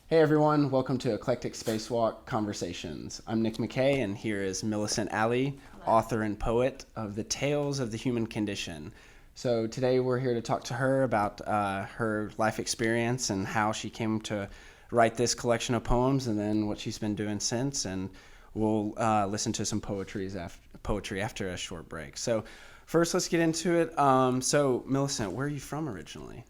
Hey everyone, welcome to Eclectic Spacewalk Conversations. I'm Nick McKay, and here is Millicent Ally, author and poet of The Tales of the Human Condition. So today we're here to talk to her about her life experience and how she came to write this collection of poems, and then what she's been doing since. And we'll listen to some poetry after a short break. So first, let's get into it. So Millicent, where are you from originally?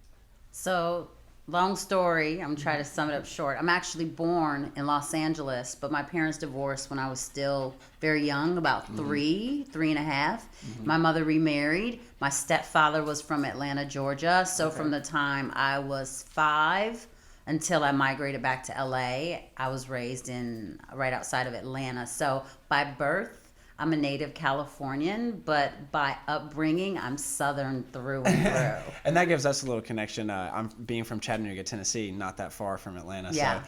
Long story, I'm trying to sum it up short. I'm actually born in Los Angeles, but my parents divorced when I was still very young, about three and a half. My mother remarried. My stepfather was from Atlanta, Georgia. So from the time I was 5 until I migrated back to LA, I was raised right outside of Atlanta. So by birth, I'm a native Californian, but by upbringing, I'm Southern through and through. And that gives us a little connection. I'm being from Chattanooga, Tennessee, not that far from Atlanta. Yeah.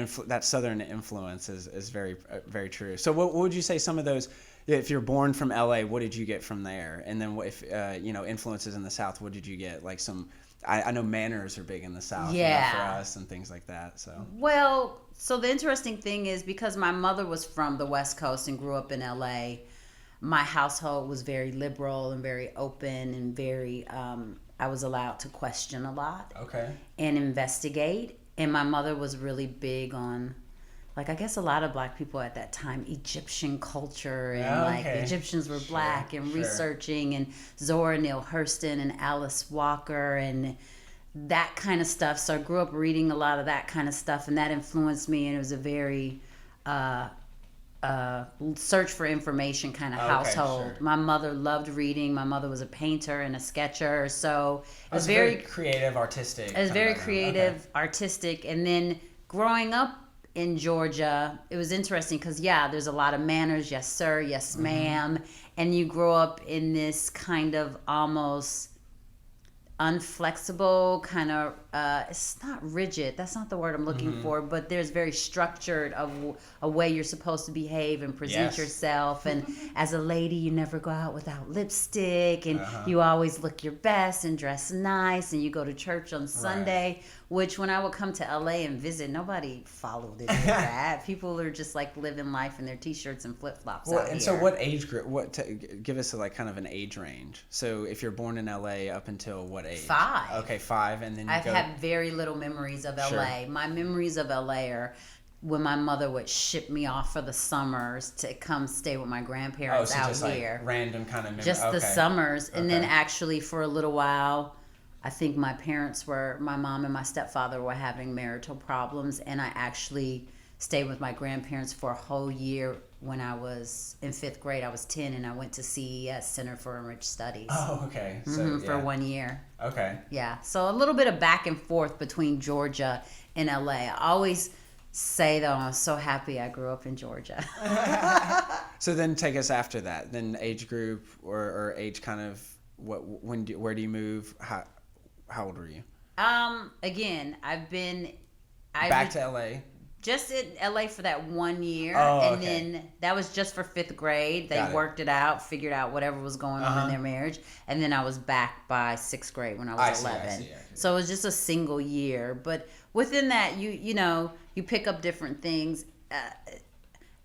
So that Southern influence is very, very true. So what would you say some of those, if you're born from LA, what did you get from there? And then if, influences in the South, what did you get? Like I know manners are big in the South for us and things like that. So the interesting thing is, because my mother was from the West Coast and grew up in LA, my household was very liberal and very open and very, I was allowed to question a lot and investigate. And my mother was really big on, like, I guess a lot of black people at that time, Egyptian culture, and the Egyptians were black, and researching, and Zora Neale Hurston and Alice Walker and that kind of stuff. So I grew up reading a lot of that kind of stuff, and that influenced me. And it was a very search for information kind of household. My mother loved reading. My mother was a painter and a sketcher, so it was very creative, artistic. It was very creative, artistic. And then growing up in Georgia, it was interesting because there's a lot of manners. Yes, sir. Yes, ma'am. And you grow up in this kind of almost unflexible kind of it's not rigid, that's not the word I'm looking for, but there's very structured of a way you're supposed to behave and present yourself. And as a lady, you never go out without lipstick, and you always look your best and dress nice, and you go to church on Sunday, which when I would come to LA and visit, nobody followed it like that. People are just like living life in their t-shirts and flip-flops out here. So what age group, give us kind of an age range. So if you're born in LA, up until what age? 5. Okay, 5. And then I've had very little memories of LA. My memories of LA are when my mother would ship me off for the summers to come stay with my grandparents out just here. Like random kind of memories. Just the summers. And then actually for a little while, I think my mom and my stepfather were having marital problems, and I actually stayed with my grandparents for a whole year. When I was in 5th grade, I was 10, and I went to CES, Center for Enriched Studies. Oh, okay. So, for 1 year. Okay. Yeah. So a little bit of back and forth between Georgia and LA. I always say, though, I'm so happy I grew up in Georgia. So then take us after that. Then age group or age kind of, where do you move? How old were you? Again, Back to LA. Just in LA for that 1 year, then that was just for 5th grade. They worked it out, figured out whatever was going on in their marriage, and then I was back by 6th grade when I was 11. I see. So it was just a single year, but within that, you pick up different things.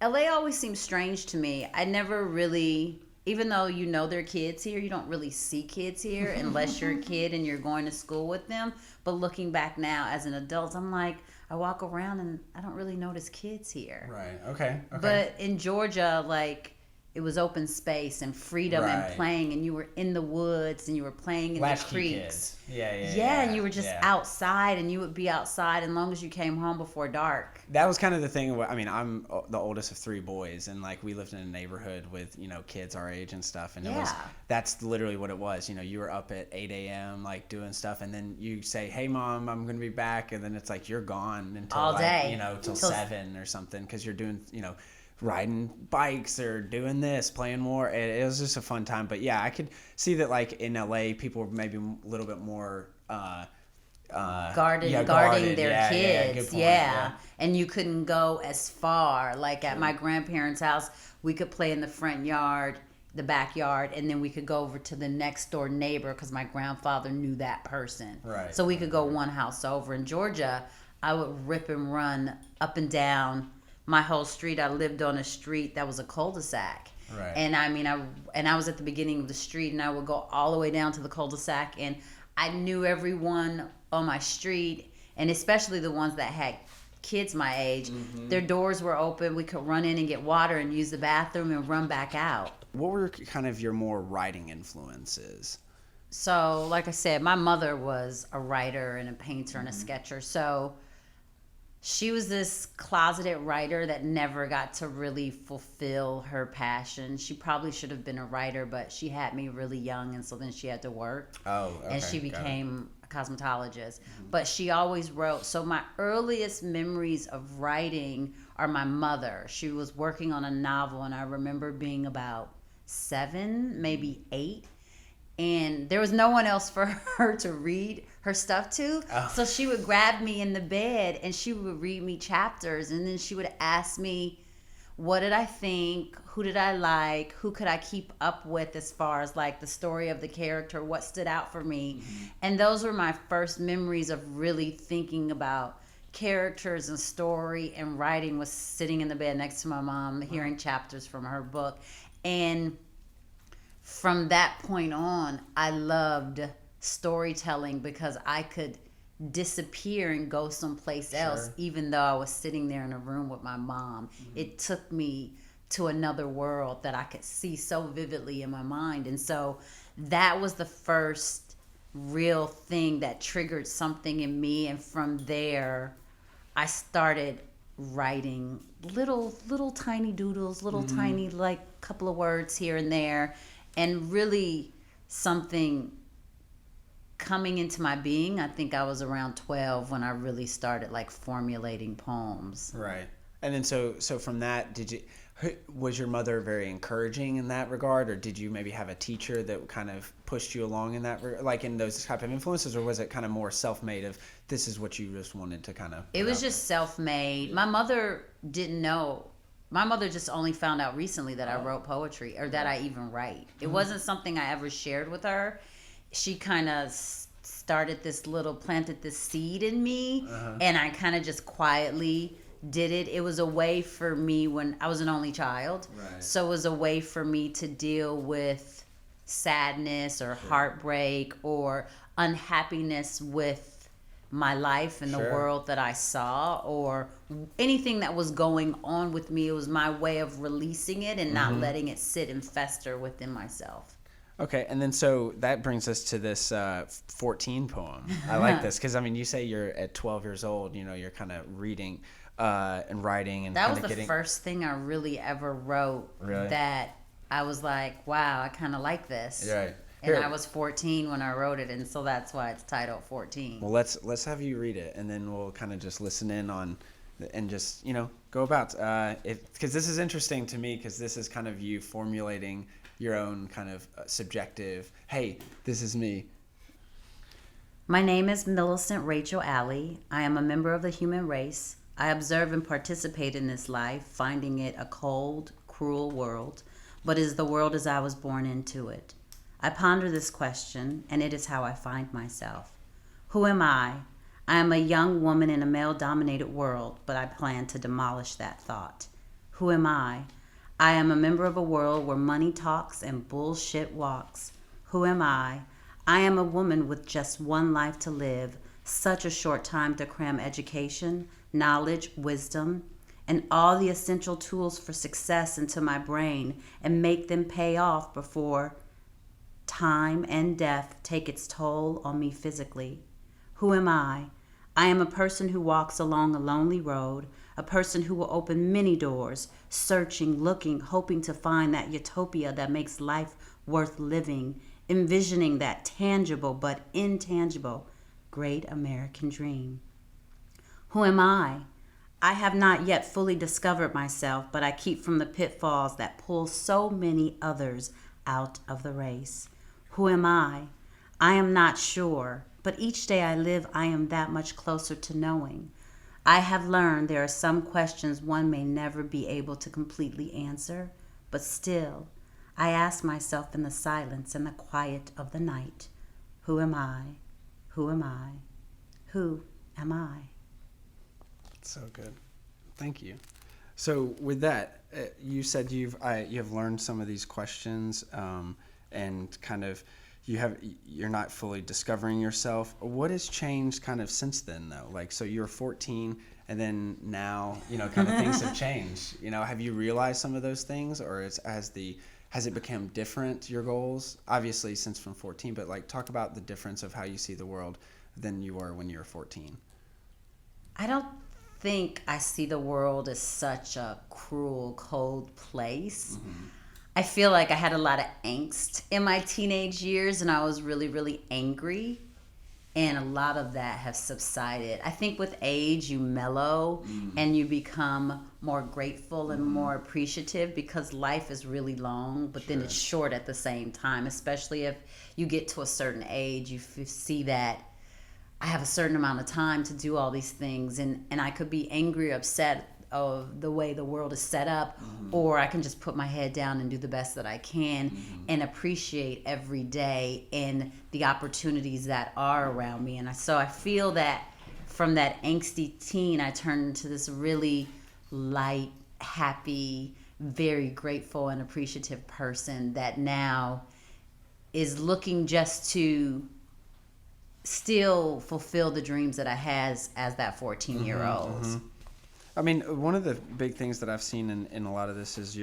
LA always seems strange to me. I never really, even though there are kids here, you don't really see kids here unless you're a kid and you're going to school with them. But looking back now as an adult, I'm like, I walk around and I don't really notice kids here. Right. Okay. But in Georgia, like, it was open space and freedom and playing, and you were in the woods and you were playing in the creeks. Kids. Yeah, and you were just outside, and you would be outside as long as you came home before dark. That was kind of the thing. I mean, I'm the oldest of 3 boys, and like we lived in a neighborhood with kids our age and stuff, and that's literally what it was. You were up at 8 a.m. like doing stuff, and then you say, "Hey, Mom, I'm gonna be back," and then it's like you're gone until all day, till 7 or something, because you're doing riding bikes or doing this, playing more. It was just a fun time. But yeah, I could see that like in LA, people were maybe a little bit more guarding their kids. And you couldn't go as far. Like at my grandparents' house, we could play in the front yard, the backyard, and then we could go over to the next door neighbor because my grandfather knew that person. Right. So we could go one house over. In Georgia, I would rip and run up and down my whole street. I lived on a street that was a cul-de-sac. Right. And I was at the beginning of the street, and I would go all the way down to the cul-de-sac, and I knew everyone on my street, and especially the ones that had kids my age. Mm-hmm. Their doors were open. We could run in and get water and use the bathroom and run back out. What were kind of your more writing influences? So, like I said, my mother was a writer and a painter and a sketcher. So she was this closeted writer that never got to really fulfill her passion. She probably should have been a writer, but she had me really young, and so then she had to work. Oh, okay. And she became a cosmetologist. But she always wrote. So my earliest memories of writing are my mother. She was working on a novel, and I remember being about 7, maybe 8. And there was no one else for her to read her stuff to. Oh. So she would grab me in the bed and she would read me chapters. And then she would ask me, what did I think? Who did I like? Who could I keep up with as far as like the story of the character? What stood out for me? Mm-hmm. And those were my first memories of really thinking about characters and story and writing, was sitting in the bed next to my mom, hearing chapters from her book. And from that point on, I loved storytelling because I could disappear and go someplace else, even though I was sitting there in a room with my mom. Mm-hmm. It took me to another world that I could see so vividly in my mind. And so that was the first real thing that triggered something in me. And from there, I started writing little tiny doodles, little tiny, like, couple of words here and there. And really something coming into my being. I think I was around 12 when I really started like formulating poems. Right. And then so from that, was your mother very encouraging in that regard, or did you maybe have a teacher that kind of pushed you along in that, like in those type of influences, or was it kind of more self-made of this is what you just wanted to kind of? It was just self-made. My mother didn't know. My mother just only found out recently that I wrote poetry, or that I even write. It wasn't something I ever shared with her. She kind of planted this seed in me, and I kind of just quietly did it. It was a way for me, when I was an only child, so it was a way for me to deal with sadness or heartbreak or unhappiness with my life and the world that I saw, or anything that was going on with me. It was my way of releasing it and not letting it sit and fester within myself. Okay, and then so that brings us to this 14 poem. I like this because, I mean, you say you're at 12 years old, you're kind of reading and writing. And that was the first thing I really ever wrote. Really? That I was like, wow, I kind of like this. Right. And I was 14 when I wrote it, and so that's why it's titled 14. Well, let's have you read it, and then we'll kind of just listen in on, and just go about because this is interesting to me, because this is kind of you formulating your own kind of subjective. Hey, this is me. My name is Millicent Rachel Ally. I am a member of the human race. I observe and participate in this life, finding it a cold, cruel world, but is the world as I was born into it. I ponder this question, and it is how I find myself. Who am I? I am a young woman in a male-dominated world, but I plan to demolish that thought. Who am I? I am a member of a world where money talks and bullshit walks. Who am I? I am a woman with just one life to live, such a short time to cram education, knowledge, wisdom, and all the essential tools for success into my brain and make them pay off before time and death take its toll on me physically. Who am I? I am a person who walks along a lonely road, a person who will open many doors, searching, looking, hoping to find that utopia that makes life worth living, envisioning that tangible but intangible great American dream. Who am I? I have not yet fully discovered myself, but I keep from the pitfalls that pull so many others out of the race. Who am I? I am not sure, but each day I live, I am that much closer to knowing. I have learned there are some questions one may never be able to completely answer, but still, I ask myself in the silence and the quiet of the night, who am I? Who am I? Who am I? So good. Thank you. So with that, you said you've learned some of these questions, and kind of you're not fully discovering yourself. What has changed kind of since then, though? Like, so you're 14, and then now, kind of things have changed. Have you realized some of those things, or has it become different, your goals? Obviously, since from 14, but like, talk about the difference of how you see the world than you were when you were 14. I don't think I see the world as such a cruel, cold place. Mm-hmm. I feel like I had a lot of angst in my teenage years, and I was really, really angry. And a lot of that has subsided. I think with age, you mellow and you become more grateful and more appreciative, because life is really long, but then it's short at the same time, especially if you get to a certain age. You see that I have a certain amount of time to do all these things, and I could be angry or upset of the way the world is set up, or I can just put my head down and do the best that I can and appreciate every day and the opportunities that are around me. And so I feel that from that angsty teen, I turned into this really light, happy, very grateful and appreciative person that now is looking just to still fulfill the dreams that I had as that 14-year-old. Mm-hmm. I mean, one of the big things that I've seen in a lot of this is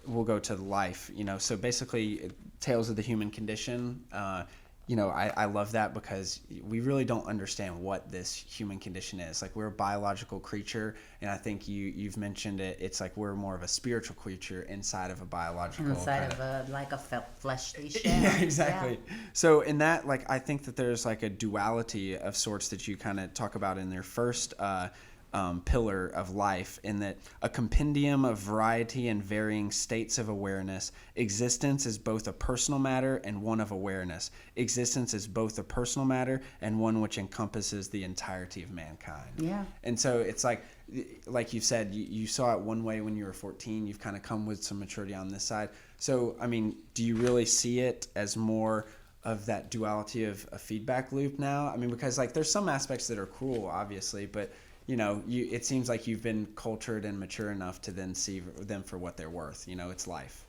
we'll go to life, so basically Tales of the Human Condition. I love that because we really don't understand what this human condition is. Like, we're a biological creature, and I think you've mentioned it. It's like we're more of a spiritual creature inside of a biological a fleshly shell. Yeah, exactly. Yeah. So in that, I think that there's a duality of sorts that you kind of talk about in their first pillar of life, in that a compendium of variety and varying states of awareness. Existence is both a personal matter and one of awareness. Existence is both a personal matter and one which encompasses the entirety of mankind. Yeah. And so it's like you said, you saw it one way when you were 14. You've kind of come with some maturity on this side. So, I mean, do you really see it as more of that duality of a feedback loop now? I mean, because there's some aspects that are cruel, obviously, but it seems like you've been cultured and mature enough to then see them for what they're worth. It's life.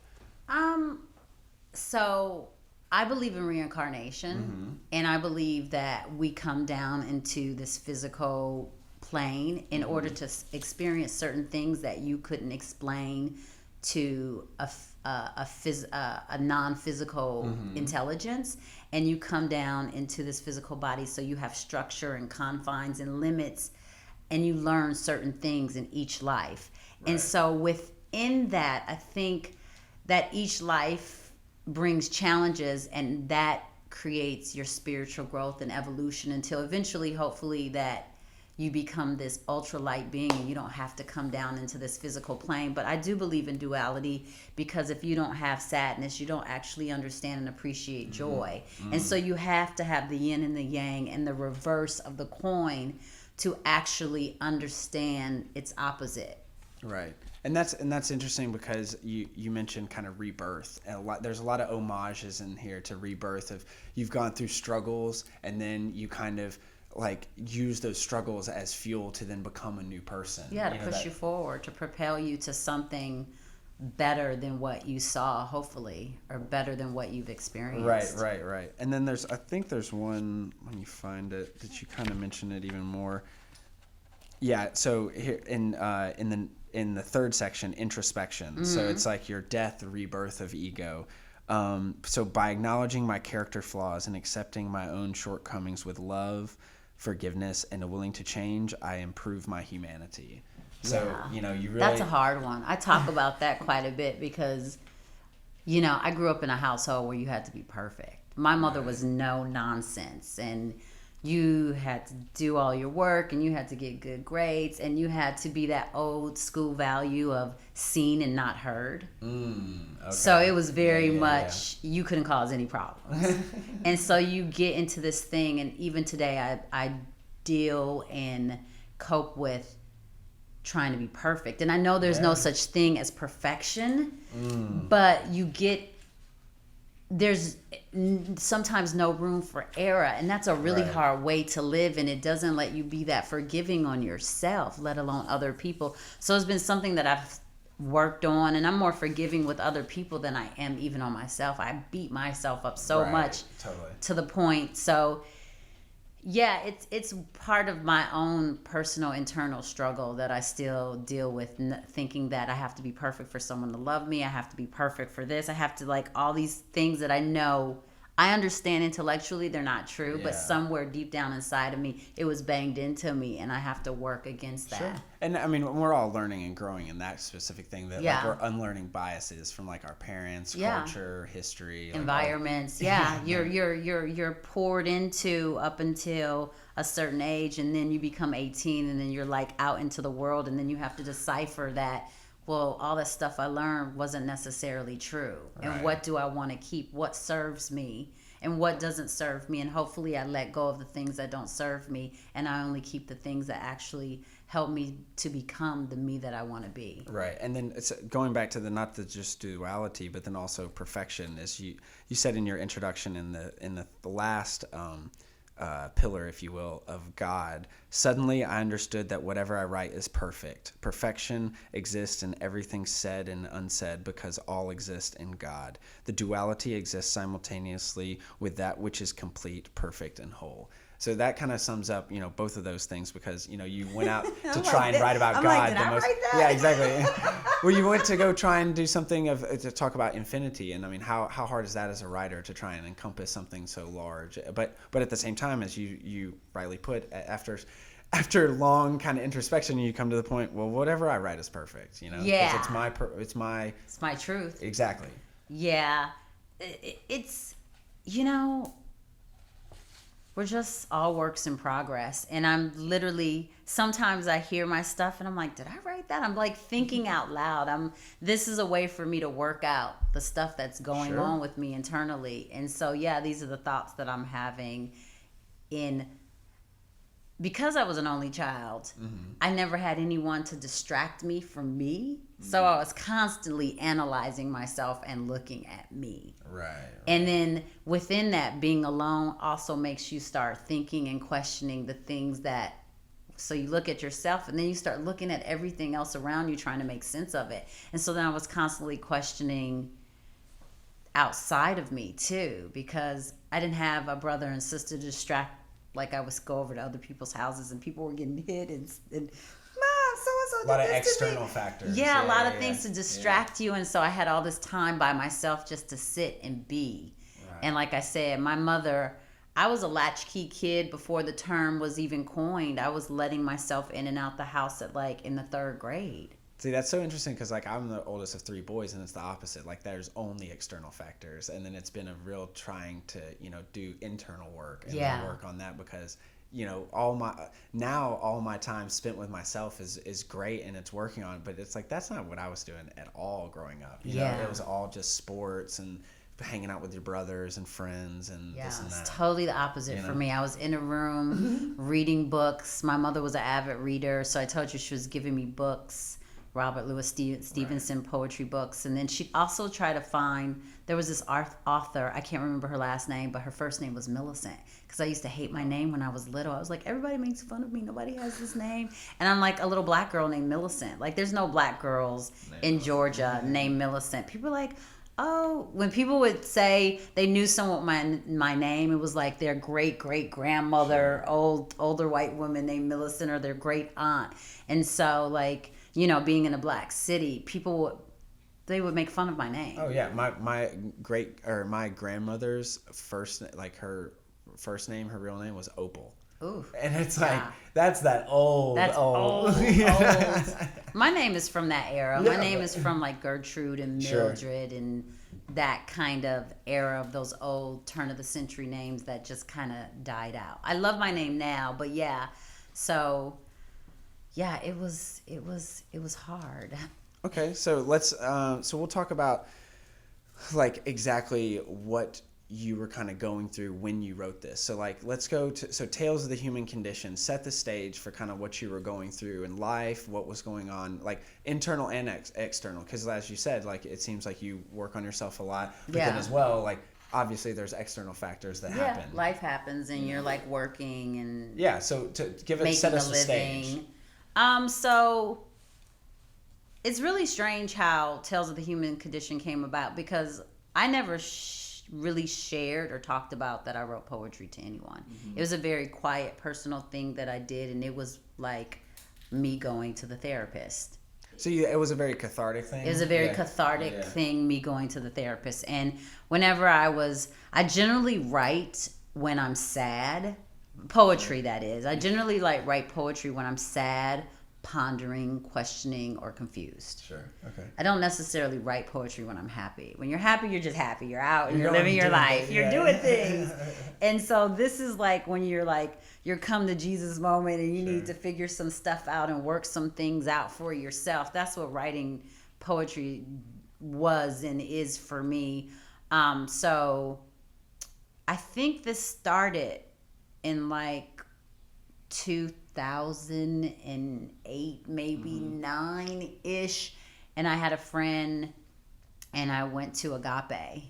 So I believe in reincarnation, and I believe that we come down into this physical plane in order to experience certain things that you couldn't explain to a non-physical intelligence, and you come down into this physical body, so you have structure and confines and limits, and you learn certain things in each life. Right. And so within that, I think that each life brings challenges, and that creates your spiritual growth and evolution until eventually, hopefully, that you become this ultralight being and you don't have to come down into this physical plane. But I do believe in duality, because if you don't have sadness, you don't actually understand and appreciate joy. And so you have to have the yin and the yang and the reverse of the coin to actually understand its opposite. Right. And that's interesting, because you mentioned kind of rebirth, and there's a lot of homages in here to rebirth. Of you've gone through struggles, and then you kind of use those struggles as fuel to then become a new person. Yeah, to push you forward, to propel you to something better than what you saw, hopefully, or better than what you've experienced. Right. And then I think there's one, when you find it, that you kind of mention it even more. Yeah. So here in the third section, introspection. So it's your death, rebirth of ego. So by acknowledging my character flaws and accepting my own shortcomings with love, forgiveness, and a willing to change, I improve my humanity. So, you really... That's a hard one. I talk about that quite a bit because, I grew up in a household where you had to be perfect. My mother was no nonsense, and you had to do all your work, and you had to get good grades, and you had to be that old school value of seen and not heard. Okay. So it was very much, you couldn't cause any problems. And so you get into this thing, and even today I deal and cope with trying to be perfect. And I know there's no such thing as perfection, but sometimes no room for error, and that's a really hard way to live, and it doesn't let you be that forgiving on yourself, let alone other people. So it's been something that I've worked on, and I'm more forgiving with other people than I am even on myself. I beat myself up so much to the point. So yeah, it's part of my own personal internal struggle that I still deal with, thinking that I have to be perfect for someone to love me. I have to be perfect for this. I have to, like, all these things that I know, I understand intellectually they're not true, but somewhere deep down inside of me, it was banged into me, and I have to work against that. Sure. And I mean, we're all learning and growing in that specific thing, that like, we're unlearning biases from like our parents, culture, history, like, environments. You're poured into up until a certain age, and then you become 18, and then you're like out into the world, and then you have to decipher that, well, all that stuff I learned wasn't necessarily true. And what do I want to keep? What serves me and what doesn't serve me? And hopefully I let go of the things that don't serve me, and I only keep the things that actually help me to become the me that I want to be. Right. And then it's going back to the, not the just duality, but then also perfection, as you said in your introduction in the last pillar, if you will, of God. Suddenly I understood that whatever I write is perfect. Perfection exists in everything said and unsaid because all exist in God. The duality exists simultaneously with that which is complete, perfect, and whole. So that kind of sums up, both of those things, because, you went out to try and write about God. Did I write that? Yeah, exactly. Well, you went to go try and do something to talk about infinity. And I mean, how hard is that as a writer to try and encompass something so large? But at the same time, as you rightly put, after long kind of introspection, you come to the point, well, whatever I write is perfect, Yeah. 'Cause it's my truth. Exactly. Yeah. It's, we're just all works in progress. And I'm literally, sometimes I hear my stuff and I'm like, did I write that? I'm like thinking out loud. This is a way for me to work out the stuff that's going on with me internally. And so, yeah, these are the thoughts that I'm having because I was an only child. I never had anyone to distract me from me. So I was constantly analyzing myself and looking at me. Right. And then within that, being alone also makes you start thinking and questioning the things so you look at yourself, and then you start looking at everything else around you, trying to make sense of it. And so then I was constantly questioning outside of me too, because I didn't have a brother and sister to distract. Like, I would go over to other people's houses and people were getting hit and Mom, so-and-so a lot of external factors. Yeah, a lot of things to distract you. And so I had all this time by myself just to sit and be. Right. And like I said, my mother, I was a latchkey kid before the term was even coined. I was letting myself in and out the house in the 3rd grade. See, that's so interesting, because like I'm the oldest of 3 boys, and it's the opposite. Like, there's only external factors, and then it's been a real trying to do internal work and work on that, because all my time spent with myself is great, and it's working on it, but it's like that's not what I was doing at all growing up. It was all just sports and hanging out with your brothers and friends and this and that. It's totally the opposite for me. I was in a room reading books. My mother was an avid reader, so I told you she was giving me books. Robert Louis Stevenson poetry books. And then she also tried to find, there was this author, I can't remember her last name, but her first name was Millicent, because I used to hate my name when I was little. I was like, everybody makes fun of me, nobody has this name. And I'm like a little black girl named Millicent. Like, there's no black girls in Georgia named Millicent. People are like, oh, when people would say they knew someone with my name, it was like their great-great-grandmother, older white woman named Millicent, or their great aunt. And so, like, being in a black city, they would make fun of my name. Oh yeah, my grandmother's her first name, her real name was Opal. Ooh. And it's like that's old. Old. My name is from that era. My name is from like Gertrude and Mildred and that kind of era of those old turn of the century names that just kind of died out. I love my name now, but yeah. So yeah, it was hard. Okay, so let's so we'll talk about like exactly what you were kind of going through when you wrote this. So like let's go to Tales of the Human Condition. Set the stage for kind of what you were going through in life, what was going on, like internal and external. Because as you said, like it seems like you work on yourself a lot, but then as well, like obviously there's external factors that Yeah, happen. life happens, and you're like working and Yeah, so to set us a stage. So it's really strange how Tales of the Human Condition came about, because I never really shared or talked about that I wrote poetry to anyone. It was a very quiet, personal thing that I did, and it was like me going to the therapist. So it was a very cathartic thing? It was a very cathartic thing, me going to the therapist. And whenever I generally write when I'm sad, poetry that is. I generally write poetry when I'm sad, pondering, questioning, or confused. Sure, okay. I don't necessarily write poetry when I'm happy. When you're happy, you're just happy. You're out and you're living your life. You're doing things. And so this is like when you're your come to Jesus moment, and you need to figure some stuff out and work some things out for yourself. That's what writing poetry was and is for me. So I think this started in 2008, maybe 9-ish, and I had a friend, and I went to Agape,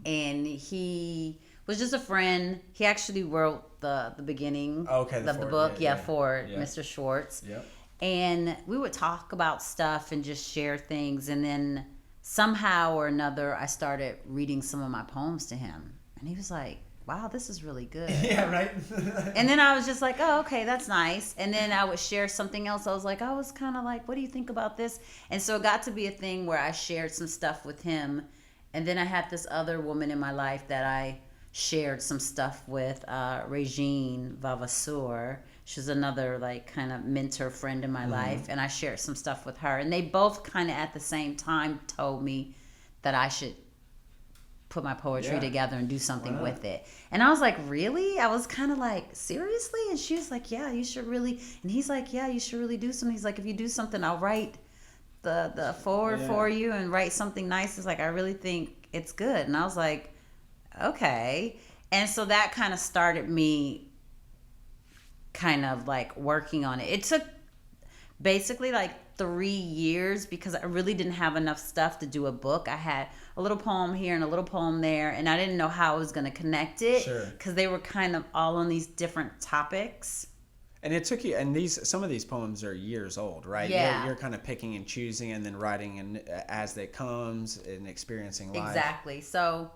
and he was just a friend. He actually wrote the beginning of the book, for Mr. Schwartz. Yep. And we would talk about stuff and just share things, and then somehow or another, I started reading some of my poems to him, and he was like, wow, this is really good. Yeah, right? And then I was just like, oh, okay, that's nice. And then I would share something else. I was kind of like, what do you think about this? And so it got to be a thing where I shared some stuff with him. And then I had this other woman in my life that I shared some stuff with, Regine Vavasseur. She's another kind of mentor friend in my life. And I shared some stuff with her. And they both kind of at the same time told me that I should put my poetry together and do something with it. And I was like, really? I was kind of like, seriously? And she was like, yeah, you should really. And he's like, yeah, you should really do something. He's like, if you do something, I'll write the forward for you and write something nice. It's like, I really think it's good. And I was like, okay. And so that kind of started me kind of working on it. It took basically 3 years, because I really didn't have enough stuff to do a book. I had a little poem here and a little poem there, and I didn't know how I was going to connect it, because they were kind of all on these different topics. And it took you, and some of these poems are years old, right? Yeah. You're kind of picking and choosing and then writing as it comes and experiencing life. Exactly. So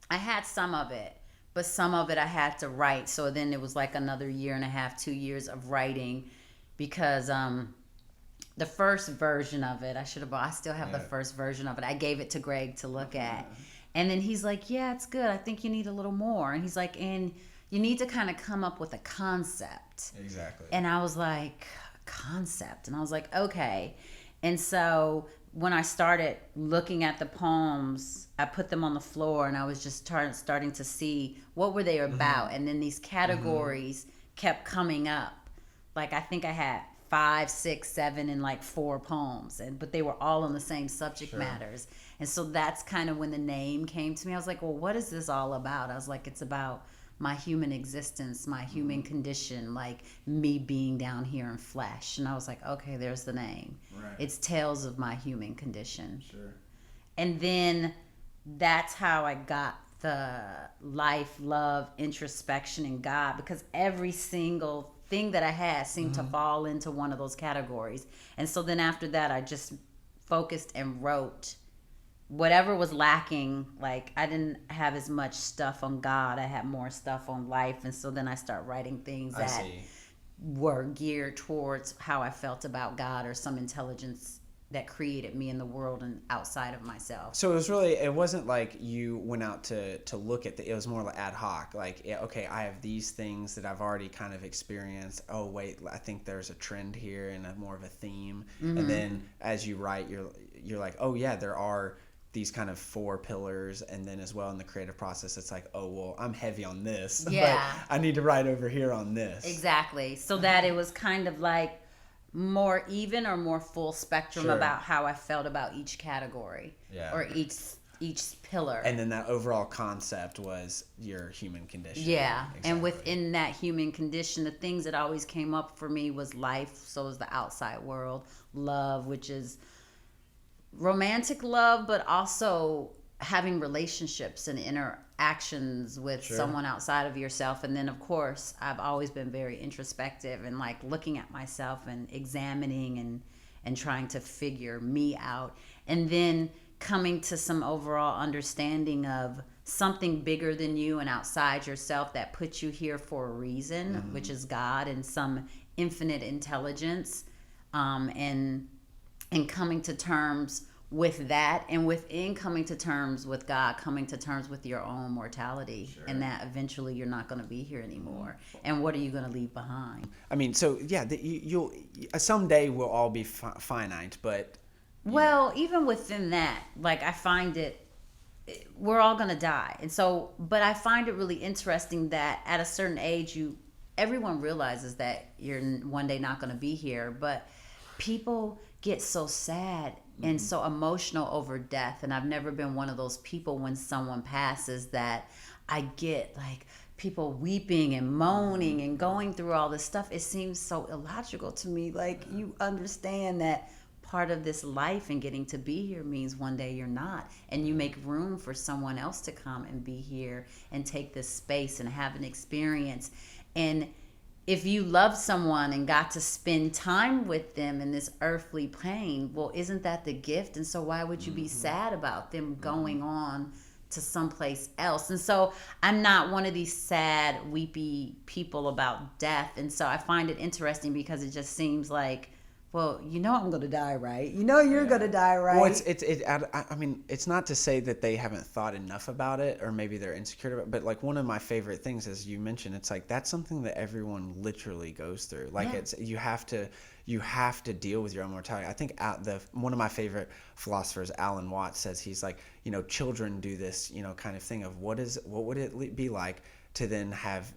I had some of it, but some of it I had to write. So then it was another 1.5 2 years of writing, because the first version of it, I still have the first version of it. I gave it to Greg to look at. And then he's like, yeah, it's good. I think you need a little more. And he's like, and you need to kind of come up with a concept. Exactly. And I was like, concept? And I was like, okay. And so when I started looking at the poems, I put them on the floor, and I was just starting to see what were they about. And then these categories kept coming up. I think I had 5, 6, 7, and 4 poems, but they were all on the same subject matters. And so that's kind of when the name came to me. I was like, well, what is this all about? I was like, it's about my human existence, my human condition, me being down here in flesh. And I was like, okay, there's the name. Right. It's Tales of My Human Condition. Sure. And then that's how I got the life, love, introspection, and God, because every single thing that I had seemed to fall into one of those categories. And so then after that, I just focused and wrote whatever was lacking. I didn't have as much stuff on God. I had more stuff on life. And so then I start writing things that were geared towards how I felt about God, or some intelligence that created me in the world and outside of myself. So it wasn't like you went out to look at it was more ad hoc. Okay, I have these things that I've already kind of experienced. Oh wait, I think there's a trend here and more of a theme. And then as you write, you're like, oh yeah, there are these kind of 4 pillars. And then as well in the creative process, it's like, oh well, I'm heavy on this. Yeah. But I need to write over here on this. Exactly. So that it was kind of more even or more full spectrum about how I felt about each category or each pillar. And then that overall concept was your human condition. Yeah. Exactly. And within that human condition, the things that always came up for me was life. So was the outside world, love, which is romantic love, but also having relationships and interactions with someone outside of yourself. And then of course I've always been very introspective and like looking at myself and examining and trying to figure me out, and then coming to some overall understanding of something bigger than you and outside yourself that put you here for a reason, which is God and some infinite intelligence, and coming to terms with that, and within coming to terms with God, coming to terms with your own mortality, and that eventually you're not going to be here anymore. And what are you going to leave behind? I mean, so yeah, you'll someday we'll all be finite, but well, even within that, like I find we're all going to die. And so, but I find it really interesting that at a certain age, everyone realizes that you're one day not going to be here, but people get so sad and so emotional over death. And I've never been one of those people when someone passes that I get like people weeping and moaning and going through all this stuff. It seems so illogical to me. Like, you understand that part of this life and getting to be here means one day you're not, and you make room for someone else to come and be here and take this space and have an experience. And if you love someone and got to spend time with them in this earthly plane, well, isn't that the gift? And so why would you be sad about them going on to someplace else? And so I'm not one of these sad, weepy people about death. And so I find it interesting because it just seems like, well, you know I'm going to die, right? You know you're going to die, right? Well, I mean, it's not to say that they haven't thought enough about it, or maybe they're insecure about it, but like one of my favorite things, as you mentioned, it's like that's something that everyone literally goes through. Like you have to deal with your own mortality. I think one of my favorite philosophers, Alan Watts, says he's like, children do this, kind of thing of what would it be like to then have,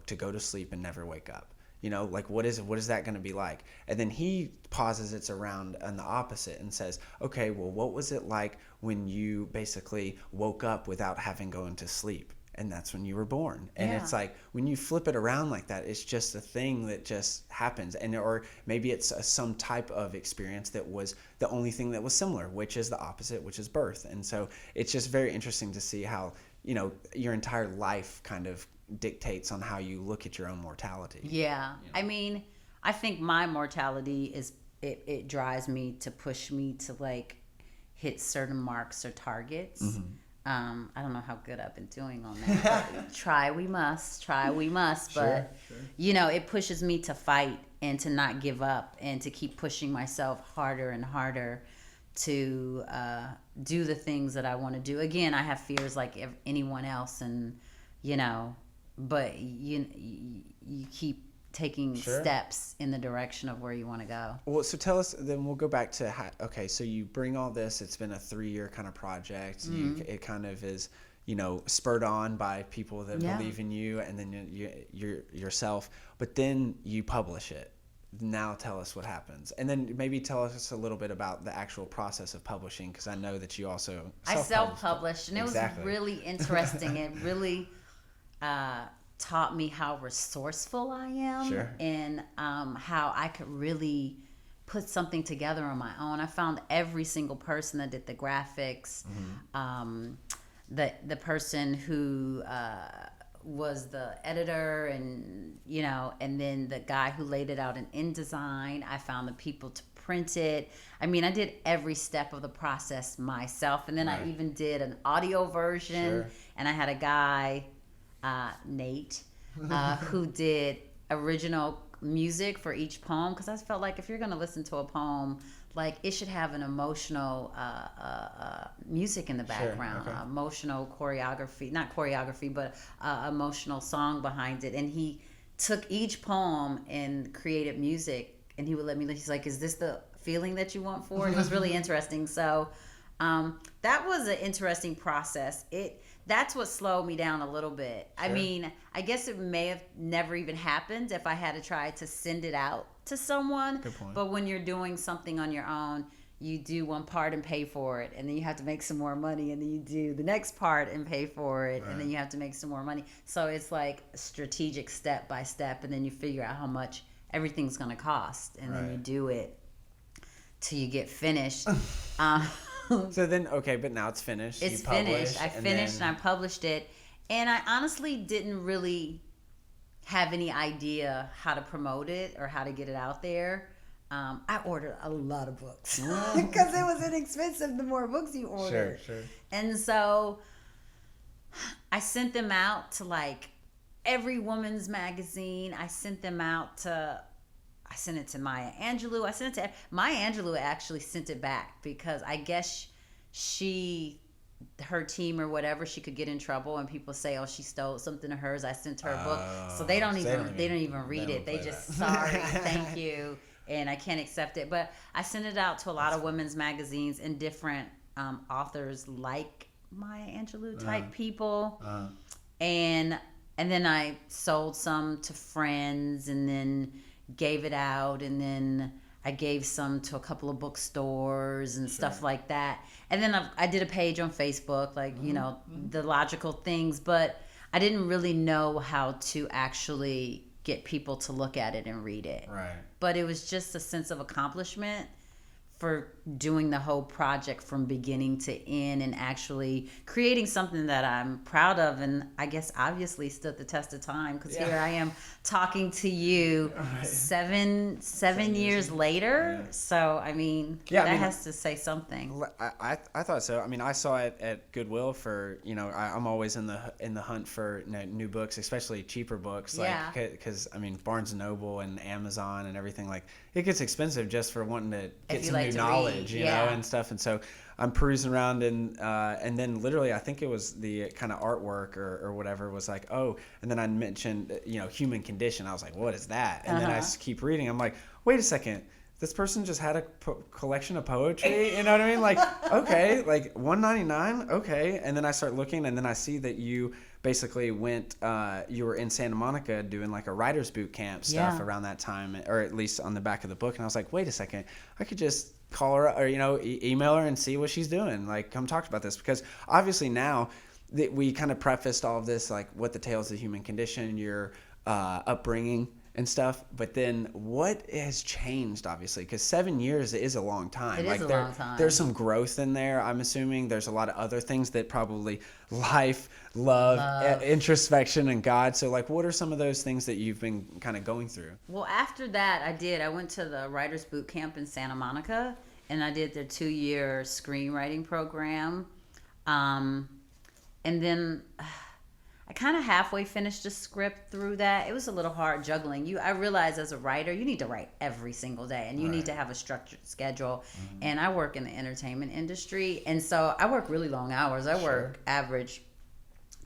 to go to sleep and never wake up. Like what is that going to be like? And then he posits it around on the opposite and says, okay, well, what was it like when you basically woke up without having gone to sleep? And that's when you were born. And it's like, when you flip it around like that, it's just a thing that just happens. And or maybe it's some type of experience that was the only thing that was similar, which is the opposite, which is birth. And so it's just very interesting to see how, your entire life kind of dictates on how you look at your own mortality. Yeah. I mean, I think my mortality is, it drives me to push me to like hit certain marks or targets. I don't know how good I've been doing on that. But try we must. But, it pushes me to fight and to not give up and to keep pushing myself harder and harder to do the things that I want to do. Again, I have fears like anyone else, and, but you keep taking steps in the direction of where you want to go. Well, so tell us, then we'll go back to okay, so you bring all this, it's been a 3-year kind of project. It kind of is, spurred on by people that believe in you, and then you yourself, but then you publish it. Now tell us what happens, and then maybe tell us a little bit about the actual process of publishing, because I know that you also self-published, and it was really interesting. It really taught me how resourceful I am, and how I could really put something together on my own. I found every single person that did the graphics, the person who was the editor, and and then the guy who laid it out in InDesign. I found the people to print it. I mean, I did every step of the process myself, and then I even did an audio version, and I had a guy, Nate, who did original music for each poem, because I felt like if you're going to listen to a poem, like it should have an emotional music in the background, emotional choreography, not choreography, but emotional song behind it. And he took each poem and created music, and he would let me, he's like, is this the feeling that you want for it? It was really interesting. So that was an interesting process. That's what slowed me down a little bit. I mean, I guess it may have never even happened if I had to try to send it out to someone. Good point. But when you're doing something on your own, you do one part and pay for it, and then you have to make some more money, and then you do the next part and pay for it, and then you have to make some more money. So it's like strategic step by step, and then you figure out how much everything's going to cost, and then you do it till you get finished. So then, okay, but now it's finished. It's You publish, finished. I finished and I published it. And I honestly didn't really have any idea how to promote it or how to get it out there. I ordered a lot of books because it was inexpensive the more books you order. Sure. And so I sent them out to like every woman's magazine. I sent it to Maya Angelou. Maya Angelou actually sent it back because I guess her team or whatever, she could get in trouble and people say, oh, she stole something of hers. I sent her a book. So they don't even read it. They just, sorry, thank you. And I can't accept it. But I sent it out to a lot of women's magazines and different authors like Maya Angelou type people. And then I sold some to friends and then gave it out. And then I gave some to a couple of bookstores and stuff like that. And then I did a page on Facebook, like, the logical things. But I didn't really know how to actually get people to look at it and read it. Right. But it was just a sense of accomplishment for doing the whole project from beginning to end and actually creating something that I'm proud of, and I guess obviously stood the test of time because here I am talking to you seven years later. Yeah. So I mean, that has to say something. I thought so. I mean, I saw it at Goodwill for I'm always in the hunt for new books, especially cheaper books, like because I mean Barnes and Noble and Amazon and everything, like it gets expensive just for wanting to get some new knowledge, you know, and stuff. And so I'm perusing around and then literally I think it was the kind of artwork or whatever was like, oh, and then I mentioned, human condition. I was like, what is that? And then I keep reading. I'm like, wait a second. This person just had a collection of poetry, you know what I mean? Like, okay, like $1.99, okay. And then I start looking, and then I see that you basically went, you were in Santa Monica doing like a writer's boot camp stuff around that time, or at least on the back of the book. And I was like, wait a second, I could just call her or, email her and see what she's doing. Like, come talk about this. Because obviously now that we kind of prefaced all of this, like what the tales of the human condition, your upbringing, and stuff, but then what has changed, obviously, because 7 years is a long time. It is a long time. There's some growth in there, I'm assuming. There's a lot of other things that probably life, love, introspection, and God. So, like, what are some of those things that you've been kind of going through? Well, after that, I went to the Writers Boot Camp in Santa Monica, and I did their 2-year screenwriting program. And then I kind of halfway finished the script through that. It was a little hard juggling. I realized as a writer, you need to write every single day, and you need to have a structured schedule. Mm-hmm. And I work in the entertainment industry, and so I work really long hours. I work average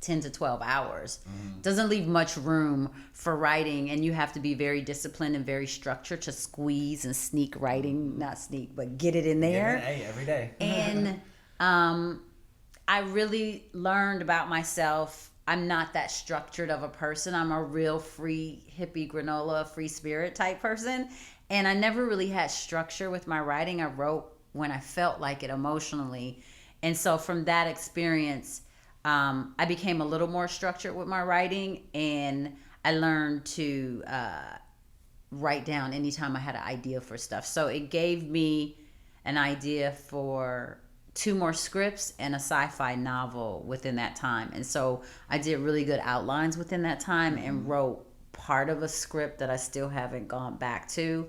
10 to 12 hours. Mm-hmm. Doesn't leave much room for writing, and you have to be very disciplined and very structured to squeeze and sneak writing, not sneak, but get it in there. Every day. And I really learned about myself. I'm not that structured of a person. I'm a real free hippie granola, free spirit type person. And I never really had structure with my writing. I wrote when I felt like it emotionally. And so from that experience, I became a little more structured with my writing. And I learned to write down anytime I had an idea for stuff. So it gave me an idea for 2 more scripts and a sci-fi novel within that time. And so I did really good outlines within that time and wrote part of a script that I still haven't gone back to.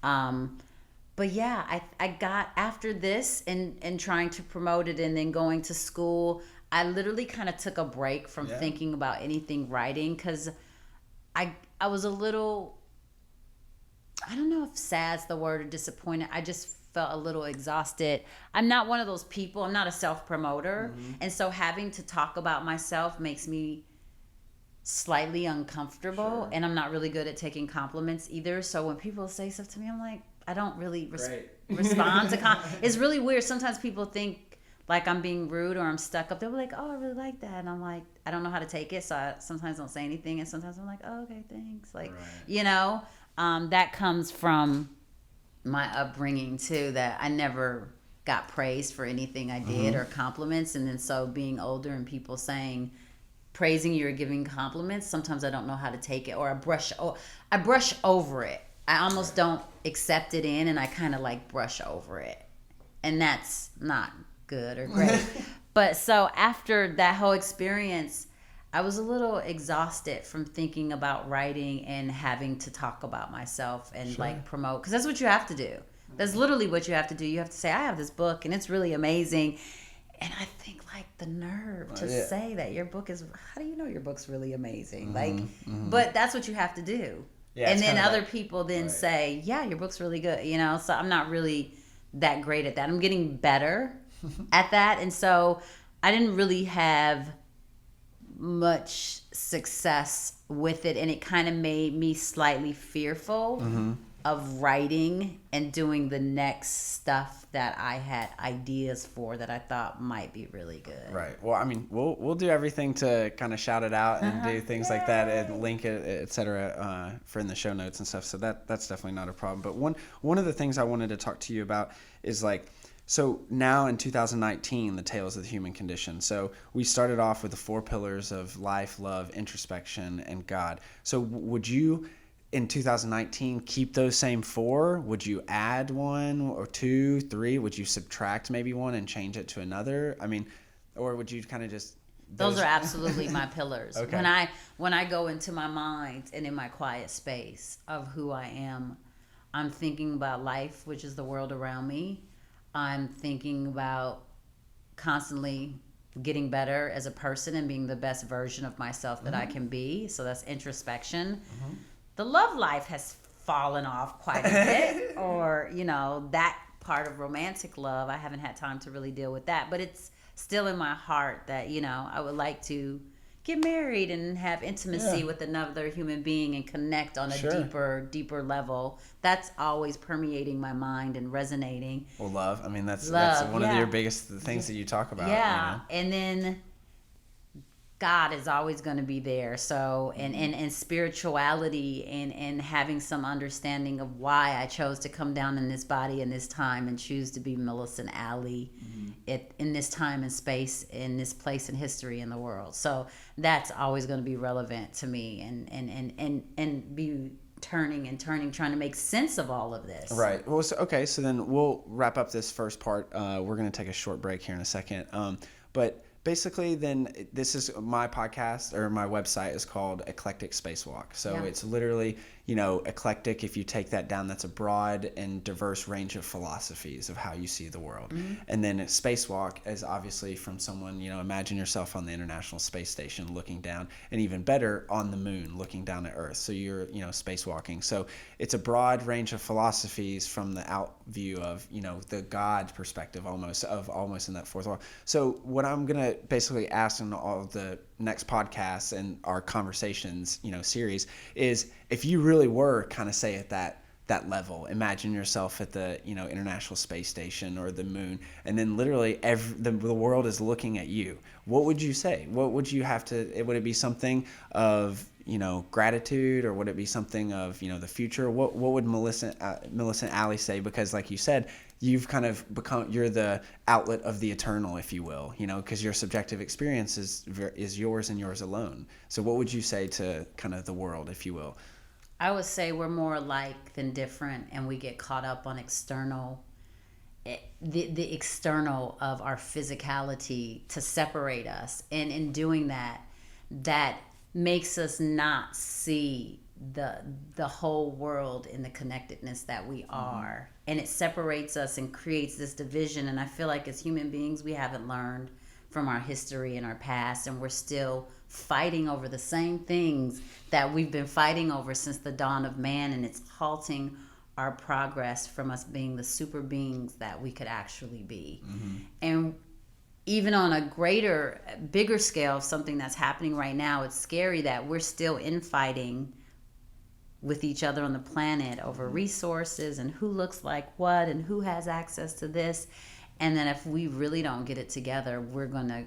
But yeah, I got after this and trying to promote it and then going to school, I literally kind of took a break from thinking about anything writing because I was a little, I don't know if sad's the word or disappointed. I just felt a little exhausted. I'm not one of those people. I'm not a self-promoter. Mm-hmm. And so having to talk about myself makes me slightly uncomfortable. Sure. And I'm not really good at taking compliments either. So when people say stuff to me, I'm like, I don't really respond to It's really weird. Sometimes people think like I'm being rude or I'm stuck up. They'll be like, oh, I really like that. And I'm like, I don't know how to take it. So I sometimes don't say anything. And sometimes I'm like, oh, okay, thanks. Like, that comes from my upbringing too, that I never got praised for anything I did or compliments. And then so being older and people praising you or giving compliments, sometimes I don't know how to take it, or I brush over it. I almost don't accept it in, and I kind of like brush over it. And that's not good or great. But so after that whole experience, I was a little exhausted from thinking about writing and having to talk about myself and like promote, because that's what you have to do. That's literally what you have to do. You have to say, I have this book and it's really amazing. And I think like the nerve to say that your book is, how do you know your book's really amazing? But that's what you have to do. Yeah, and then other people then say, yeah, your book's really good, you know? So I'm not really that great at that. I'm getting better at that. And so I didn't really have much success with it. And it kind of made me slightly fearful of writing and doing the next stuff that I had ideas for that I thought might be really good. Right. Well, I mean, we'll do everything to kind of shout it out and do things like that and link it, etc. For in the show notes and stuff. So that's definitely not a problem. But one of the things I wanted to talk to you about is like, so now in 2019, the Tales of the Human Condition. So we started off with the 4 pillars of life, love, introspection, and God. So would you, in 2019, keep those same 4? Would you add 1 or 2, 3? Would you subtract maybe 1 and change it to another? I mean, or would you kind of just... Those are absolutely my pillars. Okay. When I go into my mind and in my quiet space of who I am, I'm thinking about life, which is the world around me. I'm thinking about constantly getting better as a person and being the best version of myself that I can be. So that's introspection. The love life has fallen off quite a bit, or, you know, that part of romantic love, I haven't had time to really deal with that, but it's still in my heart that, you know, I would like to get married and have intimacy with another human being and connect on a deeper level. That's always permeating my mind and resonating. Well, love. I mean, that's one of your biggest things that you talk about. Yeah. You know? And then God is always going to be there. So, and spirituality and having some understanding of why I chose to come down in this body in this time and choose to be Millicent Ally in this time and space, in this place in history in the world. So that's always going to be relevant to me and be turning, trying to make sense of all of this. Right. Well, so then we'll wrap up this first part. We're going to take a short break here in a second. But basically, then this is my podcast, or my website is called Eclectic Spacewalk. So it's literally, you know, eclectic. If you take that down, that's a broad and diverse range of philosophies of how you see the world. And then spacewalk is obviously from someone, you know, imagine yourself on the International Space Station looking down, and even better, on the moon looking down at Earth. So you're, you know, spacewalking. So it's a broad range of philosophies from the out view of, you know, the God perspective almost in that fourth wall. So what I'm going to basically ask in all of the next podcasts and our conversations, you know, series is, if you really were kind of say at that level, imagine yourself at the, you know, International Space Station or the moon, and then literally the world is looking at you, what would you say? What would you have to, would it be something of, you know, gratitude, or would it be something of, you know, the future? What would Millicent Ally say? Because like you said, you've kind of become, you're the outlet of the eternal, if you will, you know, because your subjective experience is yours and yours alone. So what would you say to kind of the world, if you will? I would say we're more alike than different, and we get caught up on the external of our physicality to separate us. And in doing that makes us not see the whole world in the connectedness that we are. And it separates us and creates this division. And I feel like as human beings, we haven't learned from our history and our past, and we're still fighting over the same things that we've been fighting over since the dawn of man, and it's halting our progress from us being the super beings that we could actually be. And even on a bigger scale of something that's happening right now, it's scary that we're still infighting with each other on the planet over resources and who looks like what and who has access to this. And then if we really don't get it together, we're going to